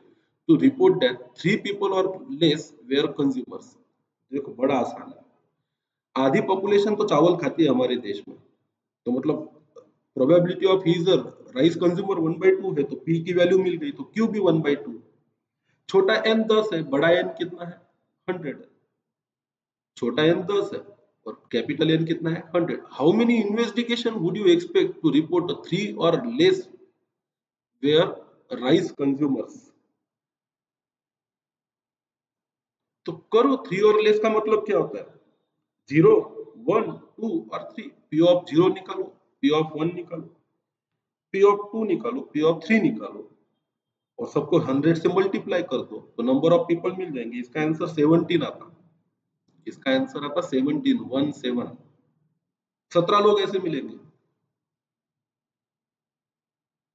to report that 3 people or less were consumers? देखो बड़ा आसान है। आधी पॉपुलेशन तो चावल खाती है हमारे देश में, तो मतलब probability of he is a rice consumer 1/2 है, तो पी की वैल्यू मिल गई, तो क्यू भी 1/2। छोटा एन 10 है, बड़ा एन कितना है? 100 है। छोटा एन 10 है और कैपिटल एन कितना है? 100। How many investigation would you expect to report 3 or less where rice consumers? तो करो, 3 और लेस का मतलब क्या होता है? 0, 1, 2 और 3। पी ऑफ 0 निकालो, पी ऑफ 1 निकालो, पी ऑफ 2 निकालो, पी ऑफ 3 निकालो और सबको 100 से मल्टीप्लाई कर दो तो नंबर ऑफ पीपल मिल जाएंगे। इसका आंसर 17 आता। इसका आंसर आता 17, 17। 17 लोग ऐसे मिलेंगे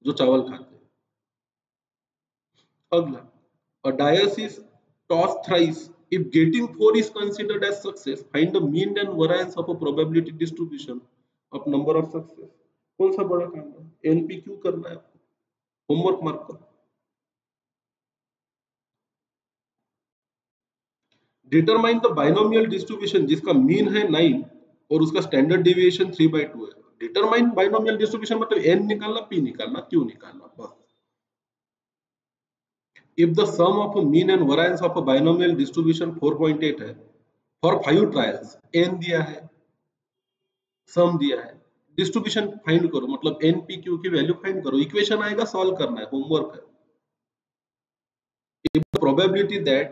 जो चावल खाते हैं। अगला, a dice is tossed thrice. If getting 4 is considered as success, find the mean and variance of a probability distribution of number of success. कौन सा बड़ा काम है? एनपीक्यू करना है, होमवर्क मार्क करो। डिटरमाइन द बाइनोमियल डिस्ट्रीब्यूशन जिसका मीन है 9 और उसका स्टैंडर्ड डेविएशन 3/2 है। डिटरमाइन बाइनोमियल डिस्ट्रीब्यूशन मतलब n निकालना, p निकालना, q निकालना, बस। If the sum of a mean and variance of a binomial distribution 4.8 है, for 5 trials, n दिया है, सम दिया है, डिस्ट्रीब्यूशन फाइंड करो, मतलब n p q की वैल्यू फाइंड करो, इक्वेशन आएगा, सॉल्व करना है, होमवर्क है। If the probability that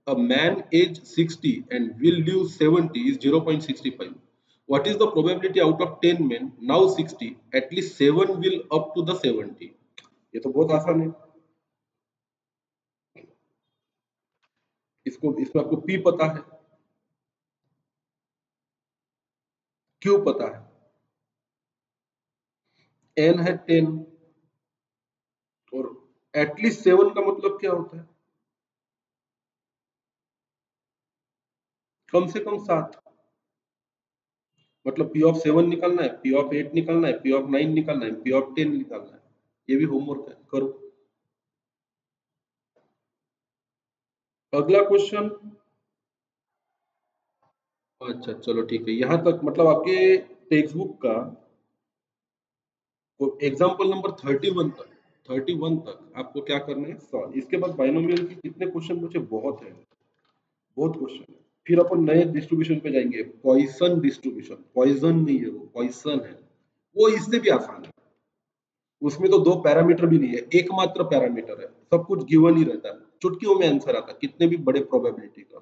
a man age 60 and will live 70 is 0.65, what is the probability out of 10 men now 60 at least 7 will up to the 70? ये तो बहुत आसान है। इसमें आपको P पता है, Q पता है, N है 10 और एटलीस्ट 7 का मतलब क्या होता है? कम से कम 7। मतलब P of 7 निकालना है, P of 8 निकालना है, P of 9 निकालना है, P of 10 निकालना है। ये भी होमवर्क है, करो। अगला क्वेश्चन, अच्छा चलो ठीक है, यहाँ तक मतलब आपके टेक्स्ट बुक का एग्जाम्पल नंबर 31 तक आपको क्या करना है? सॉल्व। इसके बाद बाइनोमियल के कितने क्वेश्चन बचे? बहुत है, बहुत क्वेश्चन है। फिर अपन नए डिस्ट्रीब्यूशन पे जाएंगे, पॉइसन डिस्ट्रीब्यूशन। पॉइजन नहीं है वो, पॉइसन है वो, इससे भी आसान है। उसमें तो 2 पैरामीटर भी नहीं है, एकमात्र पैरामीटर है, सब कुछ गिवन ही रहता है, चुटकियों में आंसर आता है, कितने भी बड़े प्रोबेबिलिटी का।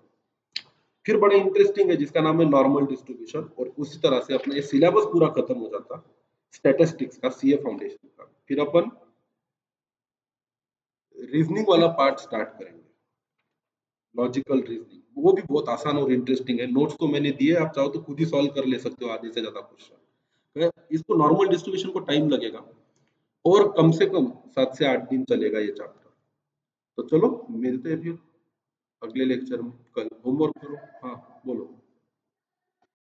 फिर बड़ा इंटरेस्टिंग है जिसका नाम है नॉर्मल डिस्ट्रीब्यूशन, और उसी तरह से अपना ये सिलेबस पूरा खत्म हो जाता स्टैटिस्टिक्स का, सीए फाउंडेशन का। फिर अपन रीजनिंग वाला पार्ट स्टार्ट करेंगे, लॉजिकल रीजनिंग, वो भी बहुत आसान और इंटरेस्टिंग है। नोट्स तो मैंने दिए, आप चाहो तो खुद ही सॉल्व कर ले सकते हो आधे से ज्यादा क्वेश्चन। इसको नॉर्मल डिस्ट्रीब्यूशन को टाइम लगेगा और कम से कम 7 से 8 दिन चलेगा ये चैप्टर। तो चलो मिलते हैं फिर। अगले लेक्चर में कल होमवर्क करो। हाँ बोलो।